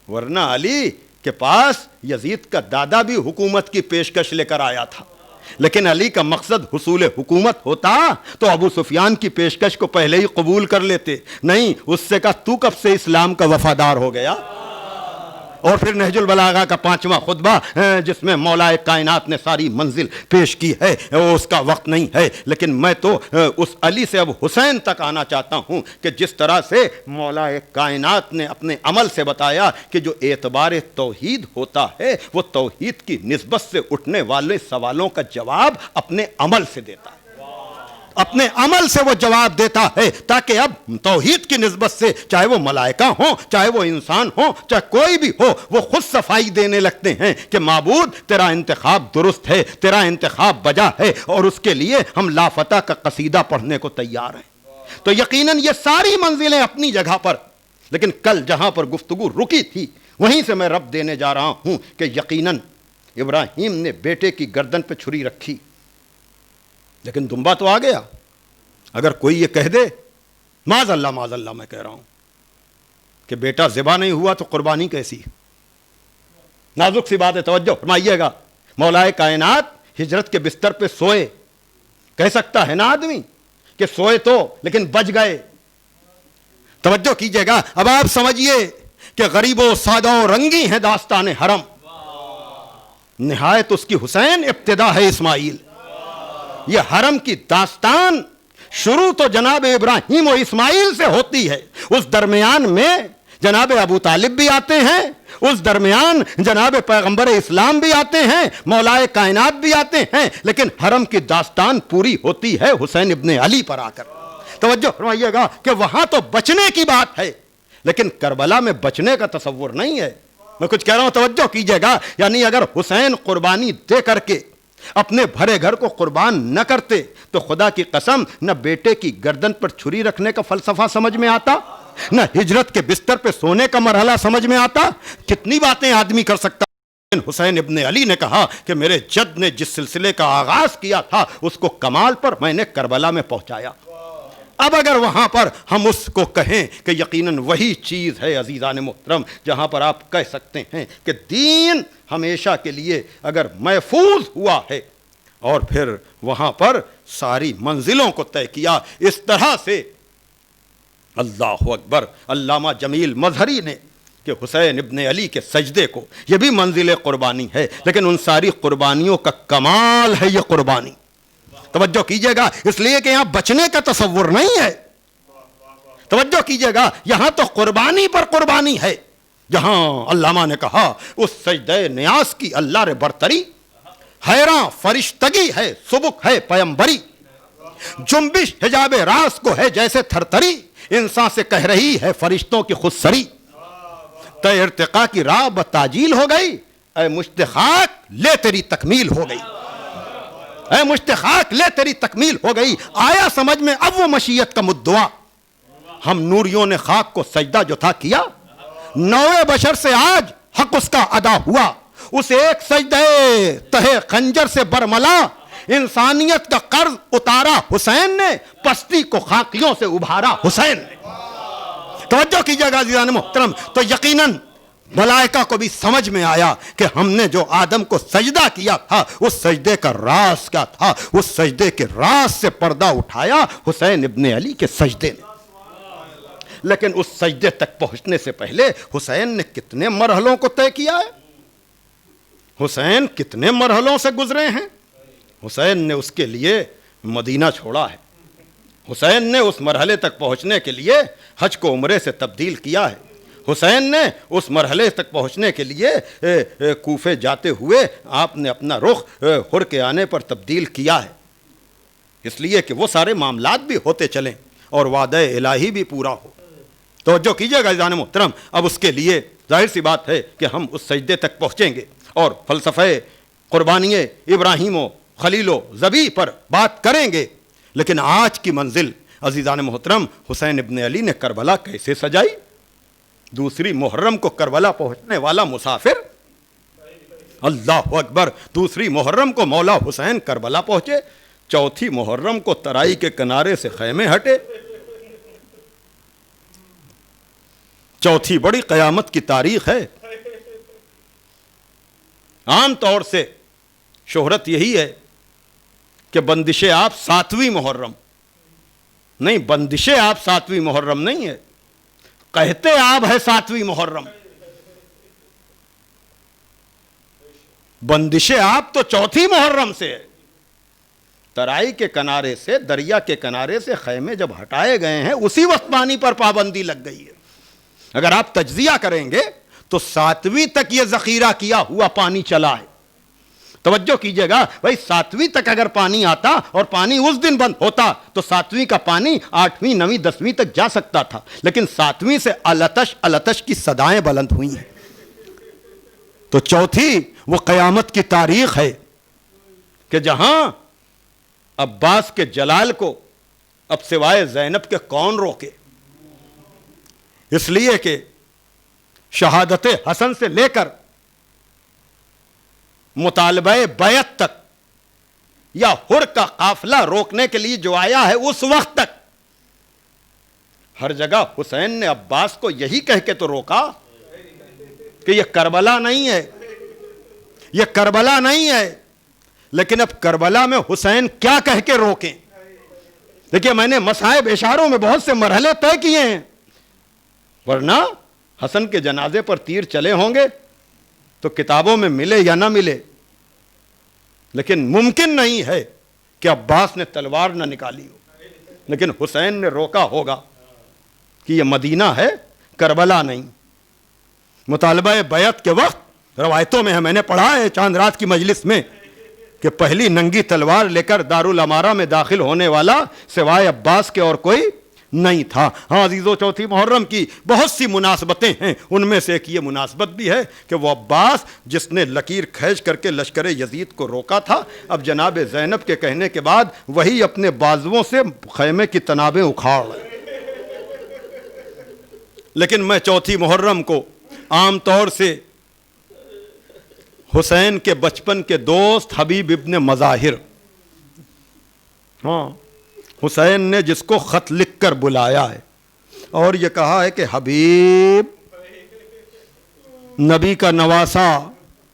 ورنہ علی کے پاس یزید کا دادا بھی حکومت کی پیشکش لے کر آیا تھا, لیکن علی کا مقصد حصول حکومت ہوتا تو ابو سفیان کی پیشکش کو پہلے ہی قبول کر لیتے. نہیں, اس سے کہا تو کب سے اسلام کا وفادار ہو گیا. اور پھر نہج البلاغہ کا 5واں خطبہ جس میں مولا کائنات نے ساری منزل پیش کی ہے, اس کا وقت نہیں ہے, لیکن میں تو اس علی سے اب حسین تک آنا چاہتا ہوں کہ جس طرح سے مولا کائنات نے اپنے عمل سے بتایا کہ جو اعتبار توحید ہوتا ہے وہ توحید کی نسبت سے اٹھنے والے سوالوں کا جواب اپنے عمل سے دیتا ہے, اپنے عمل سے وہ جواب دیتا ہے, تاکہ اب توحید کی نسبت سے چاہے وہ ملائکہ ہوں, چاہے وہ انسان ہوں, چاہے کوئی بھی ہو, وہ خود صفائی دینے لگتے ہیں کہ معبود تیرا انتخاب درست ہے, تیرا انتخاب بجا ہے, اور اس کے لیے ہم لافتہ کا قصیدہ پڑھنے کو تیار ہیں. تو یقیناً یہ ساری منزلیں اپنی جگہ پر, لیکن کل جہاں پر گفتگو رکی تھی وہیں سے میں رب دینے جا رہا ہوں کہ یقیناً ابراہیم نے بیٹے کی گردن پہ چھری رکھی, لیکن دمبا تو آ گیا. اگر کوئی یہ کہہ دے معاذ اللہ میں کہہ رہا ہوں کہ بیٹا ذبح نہیں ہوا تو قربانی کیسی, نازک سی بات ہے, توجہ فرمائیے گا. مولا کائنات ہجرت کے بستر پہ سوئے, کہہ سکتا ہے نا آدمی کہ سوئے تو لیکن بچ گئے. توجہ کیجئے گا. اب آپ سمجھیے کہ غریب و سادہ و رنگی ہے داستان حرم, نہایت اس کی حسین, ابتدا ہے اسماعیل. یہ حرم کی داستان شروع تو جناب ابراہیم و اسماعیل سے ہوتی ہے, اس درمیان میں جناب ابو طالب بھی آتے ہیں, اس درمیان جناب پیغمبر اسلام بھی آتے ہیں, مولا کائنات بھی آتے ہیں, لیکن حرم کی داستان پوری ہوتی ہے حسین ابن علی پر آ کر. توجہ فرمائیے گا کہ وہاں تو بچنے کی بات ہے, لیکن کربلا میں بچنے کا تصور نہیں ہے. میں کچھ کہہ رہا ہوں, توجہ کیجئے گا. یعنی اگر حسین قربانی دے کر کے اپنے بھرے گھر کو قربان نہ کرتے تو خدا کی قسم نہ بیٹے کی گردن پر چھری رکھنے کا فلسفہ سمجھ میں آتا, نہ ہجرت کے بستر پہ سونے کا مرحلہ سمجھ میں آتا. کتنی باتیں آدمی کر سکتا. حسین ابن علی نے کہا کہ میرے جد نے جس سلسلے کا آغاز کیا تھا اس کو کمال پر میں نے کربلا میں پہنچایا. اب اگر وہاں پر ہم اس کو کہیں کہ یقیناً وہی چیز ہے عزیزان محترم جہاں پر آپ کہہ سکتے ہیں کہ دین ہمیشہ کے لیے اگر محفوظ ہوا ہے, اور پھر وہاں پر ساری منزلوں کو طے کیا اس طرح سے. اللہ اکبر. علامہ جمیل مظہری نے کہ حسین ابن علی کے سجدے کو, یہ بھی منزل قربانی ہے, لیکن ان ساری قربانیوں کا کمال ہے یہ قربانی. توجہ کیجئے گا، اس لیے کہ یہاں بچنے کا تصور نہیں ہے. توجہ کیجئے گا، یہاں تو قربانی پر قربانی ہے. جہاں علامہ نے کہا اس سجدہ نیاز کی اللہ رے برتری، حیراں فرشتگی ہے سبک ہے پیمبری، جنبش حجاب راز کو ہے جیسے تھرتری، انسان سے کہہ رہی ہے فرشتوں کی خود سری. تے ارتقا کی راہ بتاجیل ہو گئی، اے مشت خاک لے تیری تکمیل ہو گئی، اے مشت خاک لے تیری تکمیل ہو گئی. آیا سمجھ میں اب وہ مشیت کا مدعا؟ ہم نوریوں نے خاک کو سجدہ جو تھا کیا، نوے بشر سے آج حق اس کا ادا ہوا. اس ایک سجدہ تہے خنجر سے برملا، انسانیت کا قرض اتارا حسین نے، پستی کو خاکیوں سے ابھارا حسین نے. توجہ کیجئے گا عزیزان محترم. تو یقیناً ملائکہ کو بھی سمجھ میں آیا کہ ہم نے جو آدم کو سجدہ کیا تھا اس سجدے کا راز کیا تھا. اس سجدے کے راز سے پردہ اٹھایا حسین ابن علی کے سجدے نے. لیکن اس سجدے تک پہنچنے سے پہلے حسین نے کتنے مرحلوں کو طے کیا ہے، حسین کتنے مرحلوں سے گزرے ہیں. حسین نے اس کے لیے مدینہ چھوڑا ہے، حسین نے اس مرحلے تک پہنچنے کے لیے حج کو عمرے سے تبدیل کیا ہے، حسین نے اس مرحلے تک پہنچنے کے لیے کوفے جاتے ہوئے آپ نے اپنا رخ ہر کے آنے پر تبدیل کیا ہے، اس لیے کہ وہ سارے معاملات بھی ہوتے چلیں اور وعدہ الہی بھی پورا ہو. توجہ کیجئے گا عزیزان محترم. اب اس کے لیے ظاہر سی بات ہے کہ ہم اس سجدے تک پہنچیں گے اور فلسفہ قربانی ابراہیم و خلیل و ذبیح پر بات کریں گے. لیکن آج کی منزل عزیزان محترم، حسین ابن علی نے کربلا کیسے سجائی؟ دوسری محرم کو کربلا پہنچنے والا مسافر، اللہ اکبر، دوسری محرم کو مولا حسین کربلا پہنچے، چوتھی محرم کو ترائی کے کنارے سے خیمے ہٹے. چوتھی بڑی قیامت کی تاریخ ہے. عام طور سے شہرت یہی ہے کہ بندش آپ 7ویں محرم نہیں، بندش آپ 7ویں محرم نہیں ہے، کہتے آپ ہے 7ویں محرم. بندش آپ تو چوتھی محرم سے ہے. ترائی کے کنارے سے، دریا کے کنارے سے خیمے جب ہٹائے گئے ہیں اسی وقت پانی پر پابندی لگ گئی ہے. اگر آپ تجزیہ کریں گے تو 7ویں تک یہ ذخیرہ کیا ہوا پانی چلا ہے. توجہ کیجئے گا بھائی، 7ویں تک اگر پانی آتا اور پانی اس دن بند ہوتا تو 7ویں کا پانی 8ویں 9ویں 10ویں تک جا سکتا تھا. لیکن 7ویں سے التش التش کی صدائیں بلند ہوئی ہیں. تو چوتھی وہ قیامت کی تاریخ ہے کہ جہاں عباس کے جلال کو اب سوائے زینب کے کون روکے، اس لیے کہ شہادت حسن سے لے کر مطالبہ بیعت تک یا حر کا قافلہ روکنے کے لیے جو آیا ہے اس وقت تک ہر جگہ حسین نے عباس کو یہی کہہ کے تو روکا کہ یہ کربلا نہیں ہے، یہ کربلا نہیں ہے. لیکن اب کربلا میں حسین کیا کہہ کے روکیں؟ دیکھیے، میں نے مصائب اشاروں میں بہت سے مرحلے طے کیے ہیں، ورنہ حسن کے جنازے پر تیر چلے ہوں گے تو کتابوں میں ملے یا نہ ملے، لیکن ممکن نہیں ہے کہ عباس نے تلوار نہ نکالی ہو. لیکن حسین نے روکا ہوگا کہ یہ مدینہ ہے، کربلا نہیں. مطالبہ بیعت کے وقت روایتوں میں ہے، میں نے پڑھا ہے چاند رات کی مجلس میں، کہ پہلی ننگی تلوار لے کر دارالامارہ میں داخل ہونے والا سوائے عباس کے اور کوئی نہیں تھا. ہاں عزیزو، چوتھی محرم کی بہت سی مناسبتیں ہیں، ان میں سے ایک یہ مناسبت بھی ہے کہ وہ عباس جس نے لکیر کھینچ کر کے لشکر یزید کو روکا تھا، اب جناب زینب کے کہنے کے بعد وہی اپنے بازوؤں سے خیمے کی تنابیں اکھاڑ رہے. لیکن میں چوتھی محرم کو عام طور سے حسین کے بچپن کے دوست حبیب ابن مظاہر، ہاں حسین نے جس کو خط لکھ کر بلایا ہے اور یہ کہا ہے کہ حبیب، نبی کا نواسا،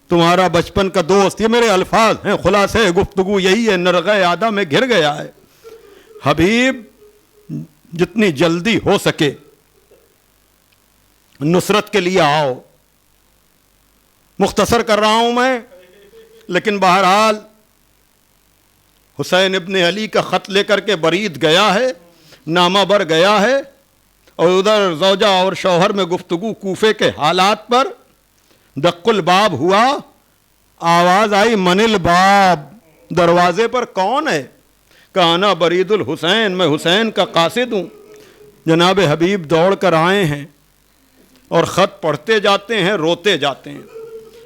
تمہارا بچپن کا دوست، یہ میرے الفاظ ہیں، خلاصے گفتگو یہی ہے، نرغہ عادہ میں گھر گیا ہے. حبیب، جتنی جلدی ہو سکے نصرت کے لیے آؤ. مختصر کر رہا ہوں میں، لیکن بہرحال حسین ابن علی کا خط لے کر کے برید گیا ہے، نامہ بر گیا ہے، اور ادھر زوجہ اور شوہر میں گفتگو کوفے کے حالات پر. دق الباب ہوا، آواز آئی من الباب، دروازے پر کون ہے؟ کہا انا برید الحسین، میں حسین کا قاصد ہوں. جناب حبیب دوڑ کر آئے ہیں اور خط پڑھتے جاتے ہیں، روتے جاتے ہیں.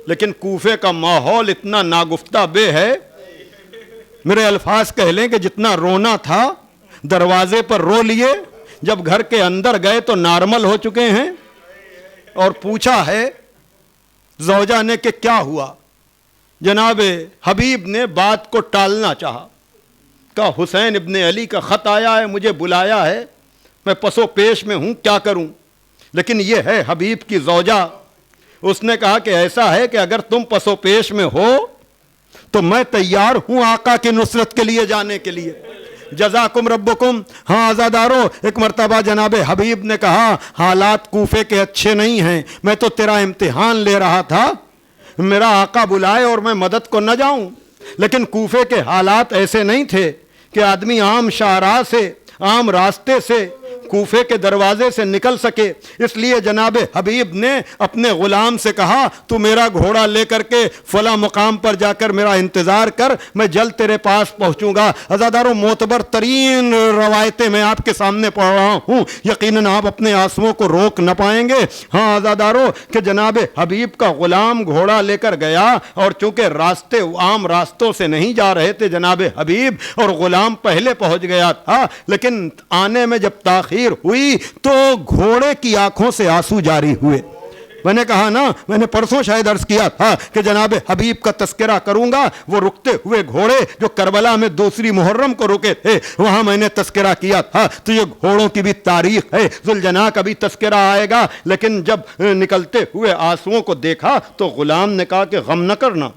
لیکن کوفے کا ماحول اتنا ناگفتہ بے ہے، میرے الفاظ کہہ لیں کہ جتنا رونا تھا دروازے پر رو لیے، جب گھر کے اندر گئے تو نارمل ہو چکے ہیں. اور پوچھا ہے زوجہ نے کہ کیا ہوا؟ جناب حبیب نے بات کو ٹالنا چاہا، کہا حسین ابن علی کا خط آیا ہے، مجھے بلایا ہے، میں پسو پیش میں ہوں، کیا کروں؟ لیکن یہ ہے حبیب کی زوجہ. اس نے کہا کہ ایسا ہے کہ اگر تم پسو پیش میں ہو تو میں تیار ہوں آقا کی نصرت کے لیے جانے کے لیے. جزاکم ربکم. ہاں عزادارو، ایک مرتبہ جناب حبیب نے کہا حالات کوفے کے اچھے نہیں ہیں، میں تو تیرا امتحان لے رہا تھا، میرا آقا بلائے اور میں مدد کو نہ جاؤں. لیکن کوفے کے حالات ایسے نہیں تھے کہ آدمی عام شاہراہ سے، عام راستے سے کوفے کے دروازے سے نکل سکے. اس لیے جناب حبیب نے اپنے غلام سے کہا تو میرا گھوڑا لے کر کے فلاں مقام پر جا کر میرا انتظار کر، میں جلد تیرے پاس پہنچوں گا. عزاداروں، معتبر ترین روایتیں میں آپ کے سامنے پڑھ رہا ہوں، یقیناً آپ اپنے آنسوؤں کو روک نہ پائیں گے. ہاں عزاداروں، کہ جناب حبیب کا غلام گھوڑا لے کر گیا، اور چونکہ راستے عام راستوں سے نہیں جا رہے تھے جناب حبیب، اور غلام پہلے پہنچ گیا تھا، لیکن آنے میں جب تاخیر ہوئی تو گھوڑے کی آنکھوں سے آنسو جاری ہوئے. میں نے کہا نا، میں نے پرسوں شاید عرض کیا تھا کہ جناب حبیب کا تذکرہ کروں گا. وہ رکتے ہوئے گھوڑے جو کربلا میں دوسری محرم کو رکے تھے، وہاں میں نے تذکرہ کیا تھا. تو یہ گھوڑوں کی بھی تاریخ ہے، ذوالجناح کا بھی تذکرہ آئے گا. لیکن جب نکلتے ہوئے آنسوؤں کو دیکھا تو غلام نے کہا کہ غم نہ کرنا،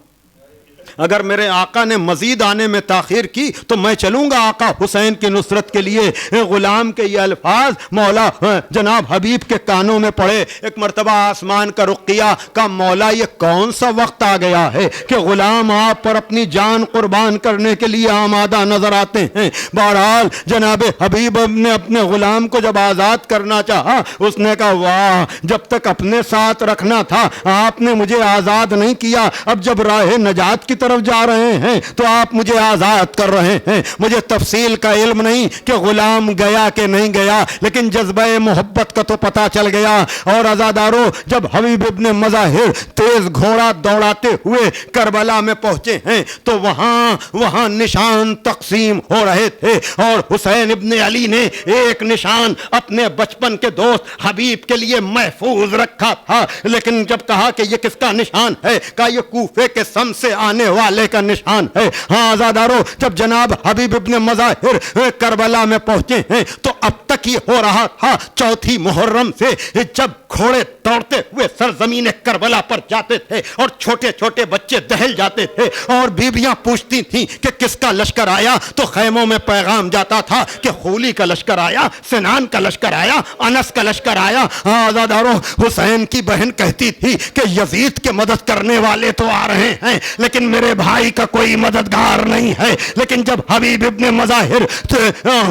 اگر میرے آقا نے مزید آنے میں تاخیر کی تو میں چلوں گا آقا حسین کی نصرت کے لیے. غلام کے یہ الفاظ مولا جناب حبیب کے کانوں میں پڑے. ایک مرتبہ آسمان کا رخ کیا، کہا مولا یہ کون سا وقت آ گیا ہے کہ غلام آپ پر اپنی جان قربان کرنے کے لیے آمادہ نظر آتے ہیں. بہرحال جناب حبیب نے اپنے غلام کو جب آزاد کرنا چاہا، اس نے کہا واہ، جب تک اپنے ساتھ رکھنا تھا آپ نے مجھے آزاد نہیں کیا، اب جب راہ نجات کی طرف جا رہے ہیں تو آپ مجھے آزاد کر رہے ہیں. مجھے تفصیل کا علم نہیں کہ غلام گیا کہ نہیں گیا، لیکن جذبہ محبت کا تو پتہ چل گیا. اور عزاداروں، جب حبیب ابن مظاہر تیز گھوڑا دوڑاتے ہوئے کربلا میں پہنچے ہیں تو وہاں نشان تقسیم ہو رہے تھے، اور حسین ابن علی نے ایک نشان اپنے بچپن کے دوست حبیب کے لیے محفوظ رکھا تھا. لیکن جب کہا کہ یہ کس کا نشان ہے، کہا یہ کوفے کے سم سے آنے والے کا نشان ہے. ہاں عزاداروں، جب جناب حبیب ابن مظاہر کربلا میں پہنچے ہیں تو اب تک یہ ہو رہا تھا 4 محرم سے، جب گھوڑے دوڑتے ہوئے سرزمین کربلا پر جاتے تھے اور چھوٹے چھوٹے بچے دہل جاتے تھے، اور بیویاں پوچھتی تھیں کہ کس کا لشکر آیا، تو خیموں میں پیغام جاتا تھا کہ خولی کا لشکر آیا، سنان کا لشکر آیا، انس کا لشکر آیا. ہاں عزاداروں، حسین کی بہن کہتی تھی کہ یزید کے مدد کرنے والے تو آ رہے ہیں لیکن میرے بھائی کا کوئی مددگار نہیں ہے. لیکن جب حبیب ابن مظاہر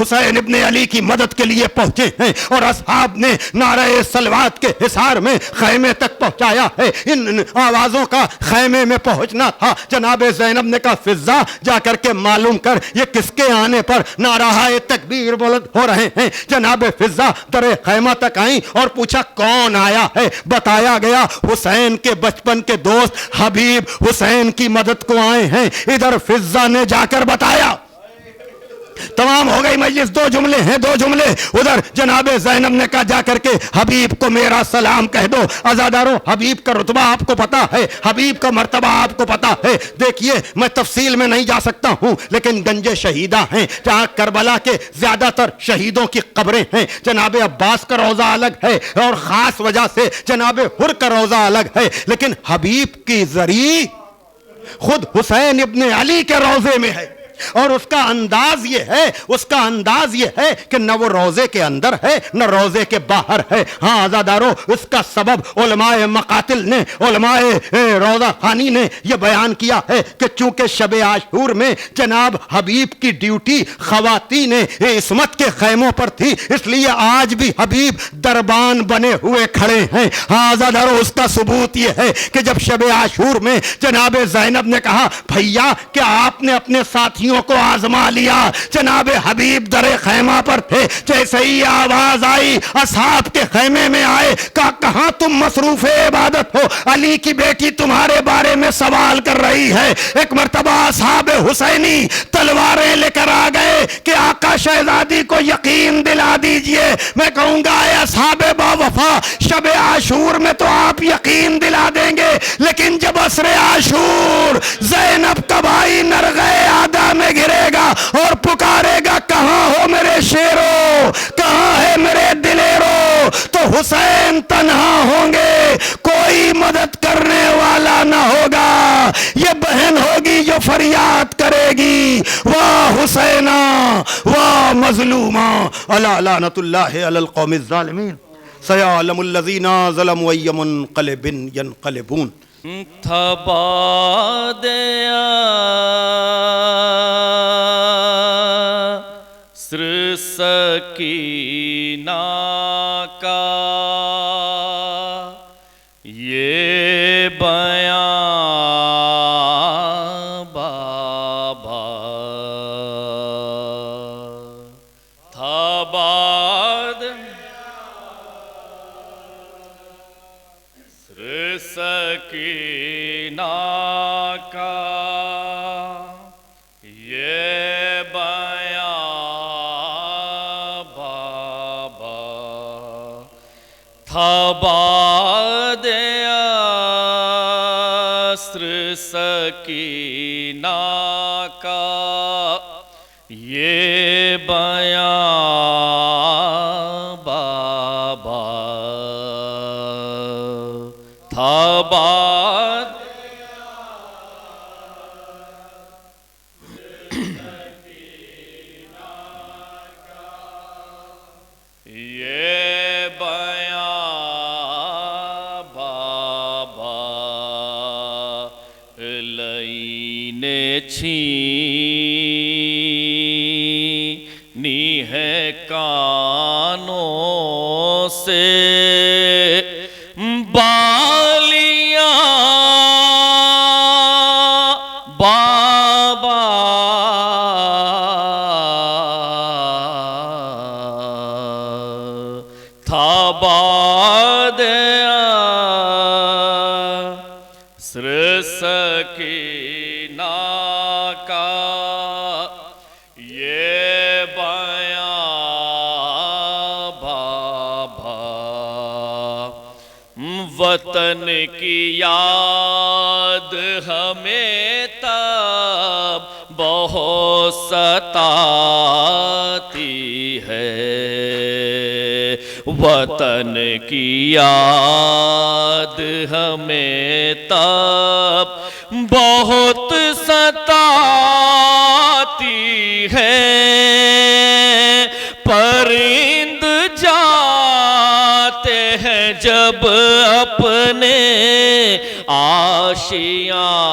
حسین ابن علی کی مدد کے لیے پہنچے ہیں اور اصحاب نے نعرہ سلوات کے حصار میں خیمے تک پہنچایا ہے، ان آوازوں کا خیمے میں پہنچنا تھا. جناب زینب نے کہا فضا جا کر کے معلوم کر یہ کس کے آنے پر نعرہ تکبیر بلند ہو رہے ہیں. جناب فضا در خیمہ تک آئیں اور پوچھا کون آیا ہے. بتایا گیا حسین کے بچپن کے دوست حبیب حسین کی مدد کو آئے ہیں. ادھر فضا نے جا کر بتایا، تمام ہو گئی مجلس. 2 جملے ہیں، 2 جملے. ادھر جناب زینب نے کہا جا کر کے حبیب کو میرا سلام کہہ دو. عزاداروں، حبیب کا رتبہ آپ کو پتا ہے، حبیب کا مرتبہ آپ کو پتا ہے. دیکھیے میں تفصیل میں نہیں جا سکتا ہوں، لیکن گنج شہیدہ ہیں جہاں کربلا کے زیادہ تر شہیدوں کی قبریں ہیں. جناب عباس کا روضہ الگ ہے اور خاص وجہ سے جناب حر کا روضہ الگ ہے، لیکن حبیب کی زری خود حسین ابن علی کے روضے میں ہے. اور اس کا انداز یہ ہے کہ نہ وہ روزے کے اندر ہے نہ روزے کے باہر ہے. ہاں عزادارو، اس کا سبب علماء مقاتل نے، علماء روزہ خوانی نے یہ بیان کیا ہے کہ چونکہ شب عاشور میں جناب حبیب کی ڈیوٹی خواتین عصمت کے خیموں پر تھی، اس لیے آج بھی حبیب دربان بنے ہوئے کھڑے ہیں. ہاں عزادارو، اس کا ثبوت یہ ہے کہ جب شب عاشور میں جناب زینب نے کہا بھیا کیا آپ نے اپنے ساتھیوں کو آزما لیا، جناب حبیب در خیمہ پر تھے، جیسے ہی آواز آئی اصحاب کے خیمے میں آئے، کہاں تم مصروف عبادت ہو، علی کی بیٹی تمہارے بارے میں سوال کر رہی ہے. ایک مرتبہ اصحاب حسینی تلواریں لے کر آ گئے کہ آقا شہزادی کو یقین دلا دیجئے. میں کہوں گا اے اصحاب با وفا، شب عاشور میں تو آپ یقین دلا دیں گے، لیکن جب عصر عاشور زینب کا بھائی نرغے آدھا میں گرے گا اور پکارے گا کہاں ہو میرے شیرو، کہاں ہے میرے دلیرو، تو حسین تنہا ہوں گے، کوئی مدد کرنے والا نہ ہوگا. یہ بہن ہوگی جو فریاد کرے گی واہ حسینہ واہ مظلومہ. الا لعنت اللہ علی القوم الظالمین سیعلم الذین ظلموا ای منقلب ینقلبون. تھبا دیا سر سکینہ کا یہ بیان بابا تھبا سر سکینہ کا یہ بیان بابا تھبا دیا سر سکینہ کا یہ بیان بابا تھبا یہ بیان بابا لئی نے چھینی ہے کانوں سے بالیاں بابا تھبا دیا سر سکینہ کا یہ بیان بابا وطن کی یاد ہمیں تب بہت ستاتی ہے، وطن کی یاد ہمیں تب بہت ستاتی ہے، پرند جاتے ہیں جب اپنے آشیاں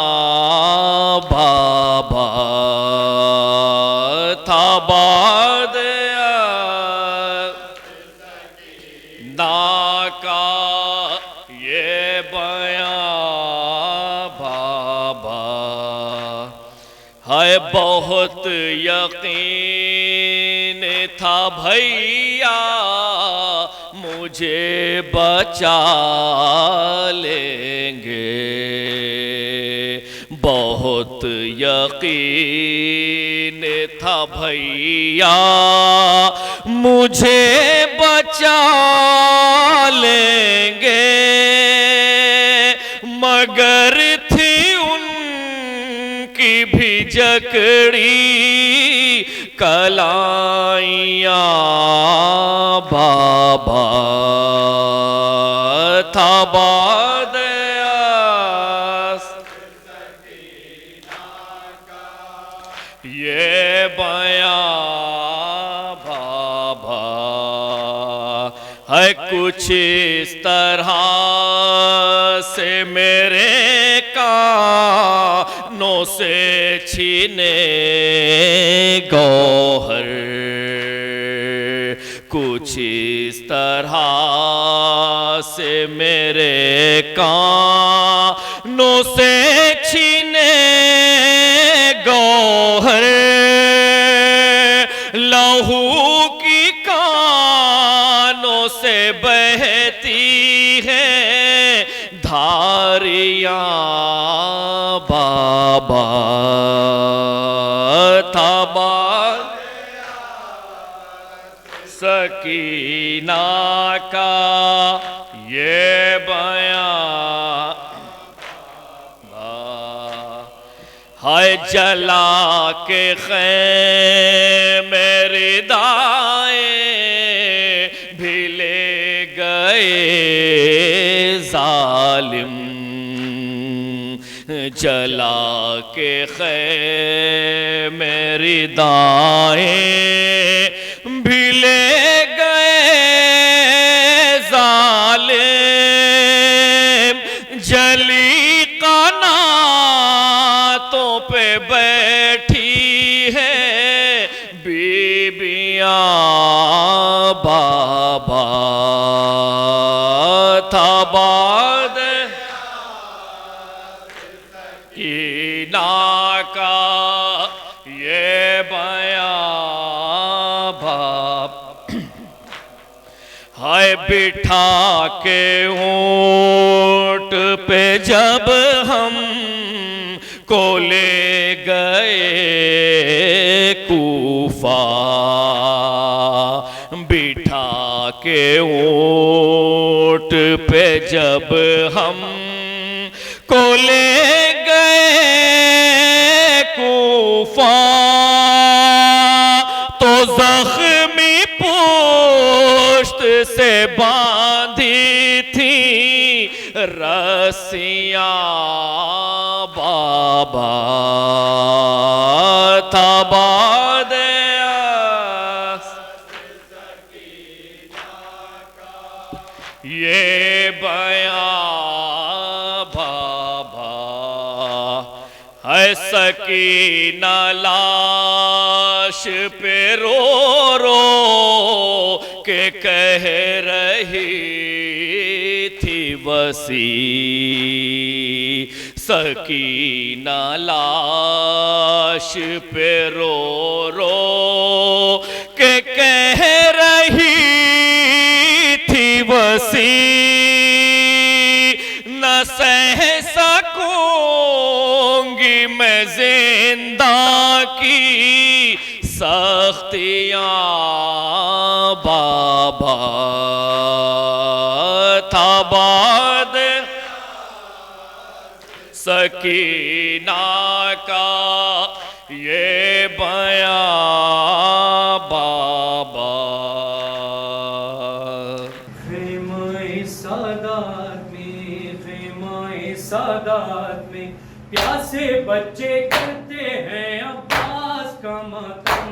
بابا تھبا دیا کا یہ بیان بابا ہے. بہت یقین تھا بھیا مجھے بچا لیں گے، بہت یقین تھا بھیا مجھے بچا لیں گے، مگر تھی ان کی بھی جکڑی کلائیاں بابا تھبا دیا یہ بیاں بابا ہے کچھ اس طرح سے میرے کانوں سے چھینے گوہر، کچھ اس طرح سے میرے کانوں سے چھینے گوہر، لہو کی کانوں سے بہتی ہیں دھاریاں بابا تھابا سکینہ کا یہ بیان ہائے جلا کے خیمے ردائیں بھی لے گئے ظالم، جلا کے خیمے ردائیں بھی لے گئے ظالم، جلی قناتوں پہ بیٹھی ہے بیبیاں بابا تھاباد سکینہ کا یہ بیاں باب، ہائے بٹھا کے اونٹ پہ جب ہم کو لے گئے کوفہ، بٹھا کے اونٹ پہ جب ہم کو لے گئے کوفہ، تو زخمی پشت سے باندھی تھی رسیاں بابا تھاباد یہ بیاں بابا ہے سکینہ لاش پہ رو رو کے کہہ رہی تھی وسیع، سکینہ لاش پہ رو رو کے کہہ رہی تھی وسیع، نہ سہ سکوں گی میں زندہ کی سختیاں بابا تھاباد سکینہ کا یہ بیاں بابا، خیمہ سادات میں پیاسے بچے کرتے ہیں عباس کا ماتم،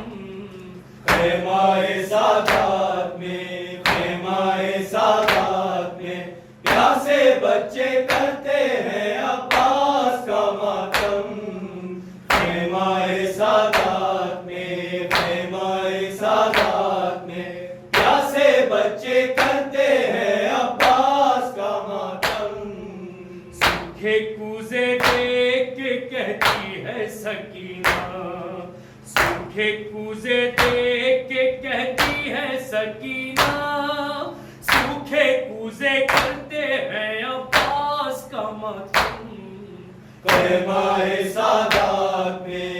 خیمہ سادات میں پیاسے بچے کرتے ہیں عباس کا ماتم، خیمہ سادات میں پیاسے بچے کرتے ہیں عباس کا ماتم، سوکھے کوزے دیکھ کے کہتی ہے سکینہ، سوکھے کوزے دیکھ کے کہتی ہے سکینہ، سوکھے کوزے کرتے ہیں عباس کا ماتم، خیمہ سادات میں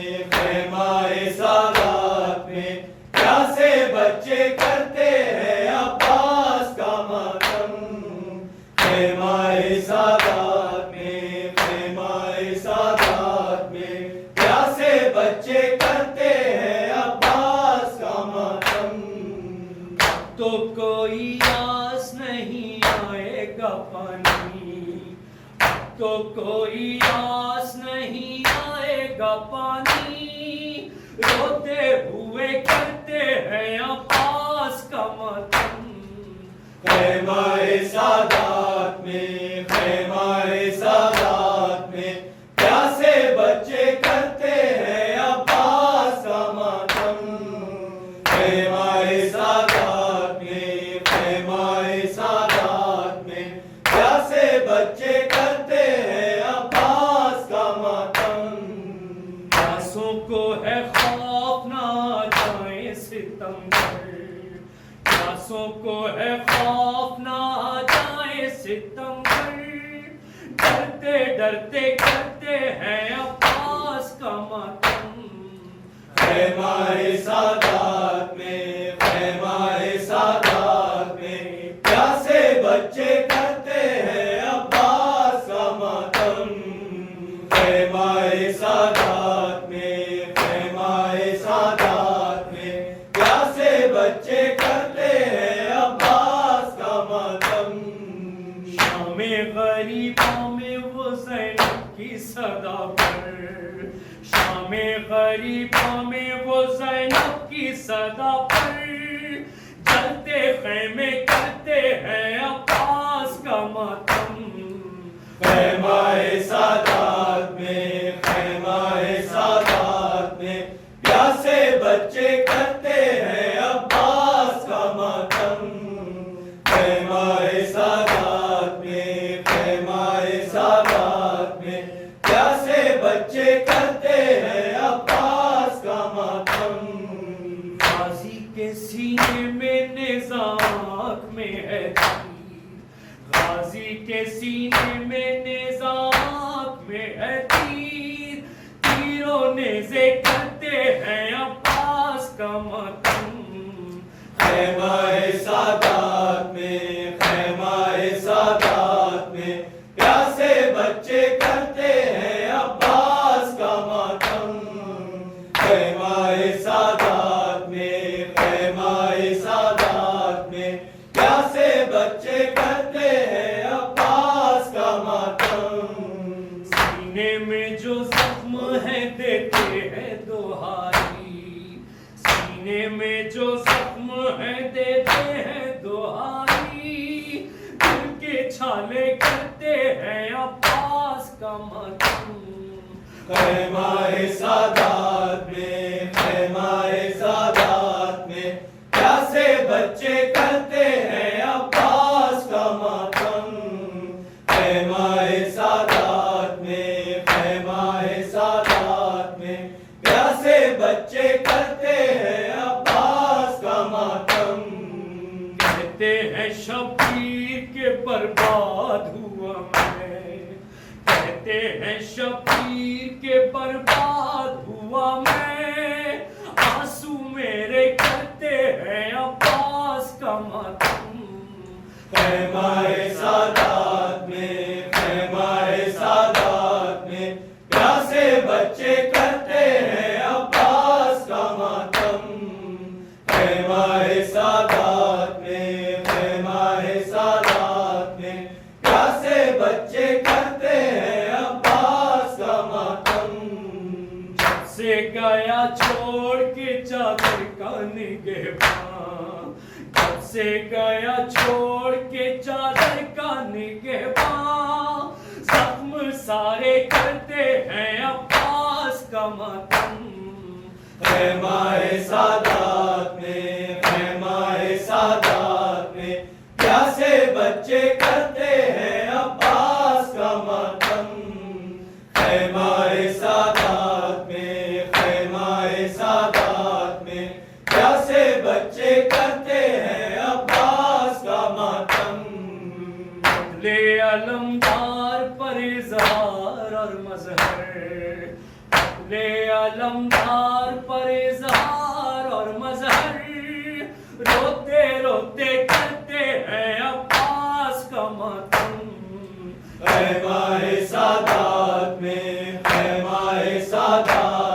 پیاسے بچے کرتے ہیں عباس کا ماتم، خیمہ سادات میں پیاسے بچے کرتے ہیں عباس کا ماتم، تو کوئی آس نہیں آئے گا پانی، تو کوئی آس نہیں آئے گا پانی، کرتے ہیں عباس کا ماتم. خیمہ سادات میں، خیمہ سادات میں پیاسے بچے کرتے ہیں عباس کا ماتم. خیمہ سادات میں، خیمہ سادات میں پیاسے بچے کرتے ہیں عباس کا ماتم. پیاسوں کو ہے خوف نہ آ جائیں ستم پر، پیاسوں کو ہے خوف نہ آ جائیں ستم پر. ڈرتے ڈرتے کرتے ہیں عباس کا ماتم. خیمہ سادات میں، خیمہ سادات میں پیاسے بچے کرتے ہیں عباس کا ماتم. خیمہ سادات میں، خیمہ سادات میں پیاسے بچے کرتے ہیں عباس کا ماتم. شام غریبوں میں وہ زینب کی صدا پر، شام غریبوں میں وہ زینب کی صدا پر. جلتے خیمے کرتے ہیں عباس کا ماتم. خیمہ سادات میں، خیمہ سادات میں پیاسے بچے کرتے ہیں عباس کا ماتم. خیمہ سادات میں، خیمہ سادات میں پیاسے بچے کرتے ہیں عباس کا ماتم. غازی کے سینے میں نظام میں ہے تیر، غازی کے سینے میں نظام میں ہے تیر. تیروں نیزے کرتے ہیں عباس کا ماتم. خیمہ سادات میں، خیمہ سادات میں پیاسے بچے کرتے ہیں عباس کا ماتم. خیمہ سادات میں، خیمہ سادات میں پیاسے بچے کرتے ہیں عباس کا ماتم. سینے میں جو زخم ہے دیتے ہیں دوہاری، سینے میں جو زخم ہے دیتے ہیں دوہاری. دل کے چھالے کرتے ہیں عباس کا ماتم. خیمہ سادات میں، خیمہ سادات میں پیاسے بچے کرتے ہیں عباس کا ماتم. خیمہ سادات میں، خیمہ سادات میں پیاسے بچے کرتے ہیں عباس کا ماتم. کہتے ہیں شبیر کے برباد ہوا میں، کہتے ہیں شبیر کے برباد ہوا میں. آنسو میرے کرتے ہیں عباس کا ماتم. خیمہ سادات میں، خیمہ سادات میں پیاسے بچے کرتے ہیں عباس کا ماتم. خیمہ سادات میں، خیمہ سادات میں پیاسے بچے کرتے ہیں عباس کا ماتم. جب سے گیا چھوڑ کے چادر کا نگہباں، جب سے گیا چھوڑ کے چادر کا نگہباں. زخم سارے کرتے ہیں عباس کا ماتم. خیمہ سادات میں، خیمہ سادات میں پیاسے بچے کرتے ہیں عباس کا ماتم. خیمہ سادات میں، خیمہ سادات میں پیاسے بچے کرتے ہیں عباس کا ماتم. بدلے علمدار پر اظہار اور مظہر، بدلے علمدار پر اظہار اور مظہر. روتے روتے کرتے ہیں عباس کا ماتم. خیمہ سادات میں، خیمہ سادات